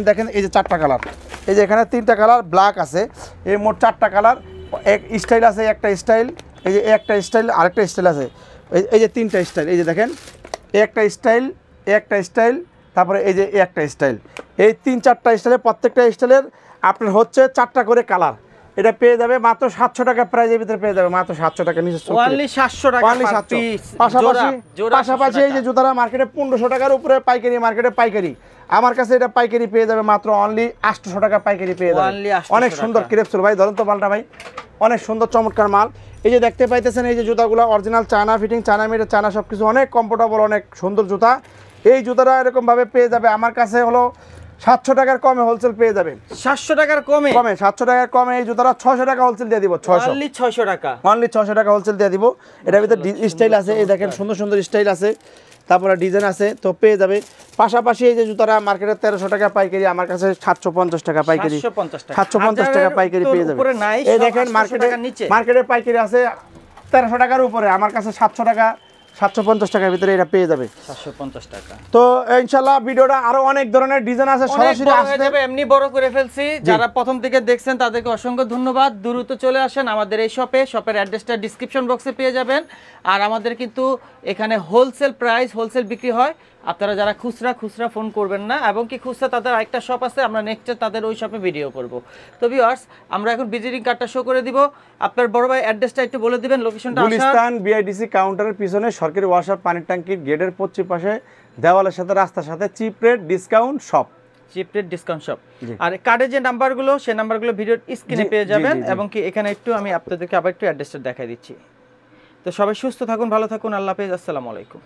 দেখেন এই যে 4টা কালার, এই যে এখানে 3টা কালার ব্ল্যাক আছে, এই মোট 4টা কালার। এক স্টাইল আছে, একটা স্টাইল, এই যে একটা স্টাইল, আরেকটা স্টাইল আছে, এই যে 3টা স্টাইল। এই যে দেখেন একটা স্টাইল, তারপরে এই যে একটা স্টাইল, এই 3-4টা স্টাইলের প্রত্যেকটা স্টাইলের আপনার হচ্ছে 4টা করে কালার। এটা পেয়ে যাবে মাত্র 700 টাকা প্রাইজের ভিতরে পেয়ে যাবে মাত্র 700 টাকা নিচে অনলি 700 টাকা পার পিস। পাশাপাশি এই যে জুতারা মার্কেটে 1500 টাকার উপরে পাইকারি, মার্কেটে পাইকারি, আমার কাছে এটা পাইকারি পেয়ে যাবে মাত্র অনলি 800 টাকা পাইকারি পেয়ে যাবে। অনেক সুন্দর ক্রেপসুল ভাই, ধরুন তো মালটা ভাই, অনেক সুন্দর চমৎকার মাল। এই যে দেখতে পাইতেছেন এই যে জুতাগুলো original China fitting, China made, China সবকিছু, অনেক কমফোর্টেবল, অনেক সুন্দর জুতা। এই জুতাটা এরকম ভাবে পেয়ে যাবে আমার কাছে হলো 700 টাকার কমে হোলসেল পেয়ে যাবে। 700 টাকার কমে 700 টাকার কমে এই জুতাটা 600 টাকা হোলসেল দিয়ে দিব। 600 অনলি 600 টাকা, অনলি 600 টাকা হোলসেল দিয়ে দিব। এটার ভিতরে স্টাইল আছে, এই দেখেন সুন্দর সুন্দর স্টাইল আছে, তারপরে ডিজাইন আছে, তো পেয়ে যাবে। পাশাপাশি এই যে জুতাটা মার্কেটে 1300 টাকা পাইকারি, আমার কাছে 750 টাকা পাইকারি, 750 টাকা পাইকারি পেয়ে যাবে। এই দেখেন মার্কেটে পাইকারি আছে 1300 টাকার উপরে, আমার কাছে 700 টাকা 750 টাকার ভিতরে এটা পেয়ে যাবে 750 টাকা। তো ইনশাআল্লাহ ভিডিওটা আরো অনেক ধরনের ডিজাইন আছে, সরাসরি আসতে যাবে, এমনি বড় করে ফেলছি। যারা প্রথম থেকে দেখছেন তাদেরকে অসংখ্য ধন্যবাদ। দ্রুত চলে আসেন আমাদের এই শপে, শপের অ্যাড্রেসটা ডেসক্রিপশন বক্সে পেয়ে যাবেন। আর আমাদের কিন্তু এখানে হোলসেল প্রাইস, হোলসেল বিক্রি হয়। আপনারা যারা খুচরা ফোন করবেন না, এবং কি খুচরা তাদের আরেকটা শপ আছে, আমরা নেক্সটে তাদের ওই শপে ভিডিও করব। তো ভিউয়ার্স, আমরা এখন ভিজিটিং কার্ডটা শো করে দিব। আপনার বড় ভাই অ্যাড্রেসটা একটু বলে দিবেন, লোকেশনটা। গুলিস্তান বিআইডিসি কাউন্টারের পিছনে সরকারি ওয়াশার পানির ট্যাঙ্কির গেটের পশ্চিম পাশে দেওয়ালের সাথে রাস্তার সাথে cheap rate discount shop. Cheap rate discount shop. আর কার্ডের যে নাম্বারগুলো, সেই নাম্বারগুলো ভিডিওর স্ক্রিনে পেয়ে যাবেন। এবং কি এখানে একটু আমি আপনাদেরকে আবার একটু অ্যাড্রেসটা দেখাই দিচ্ছি। তো সবাই সুস্থ থাকুন, ভালো থাকুন, আল্লাহ হাফেজ, আসসালামু আলাইকুম।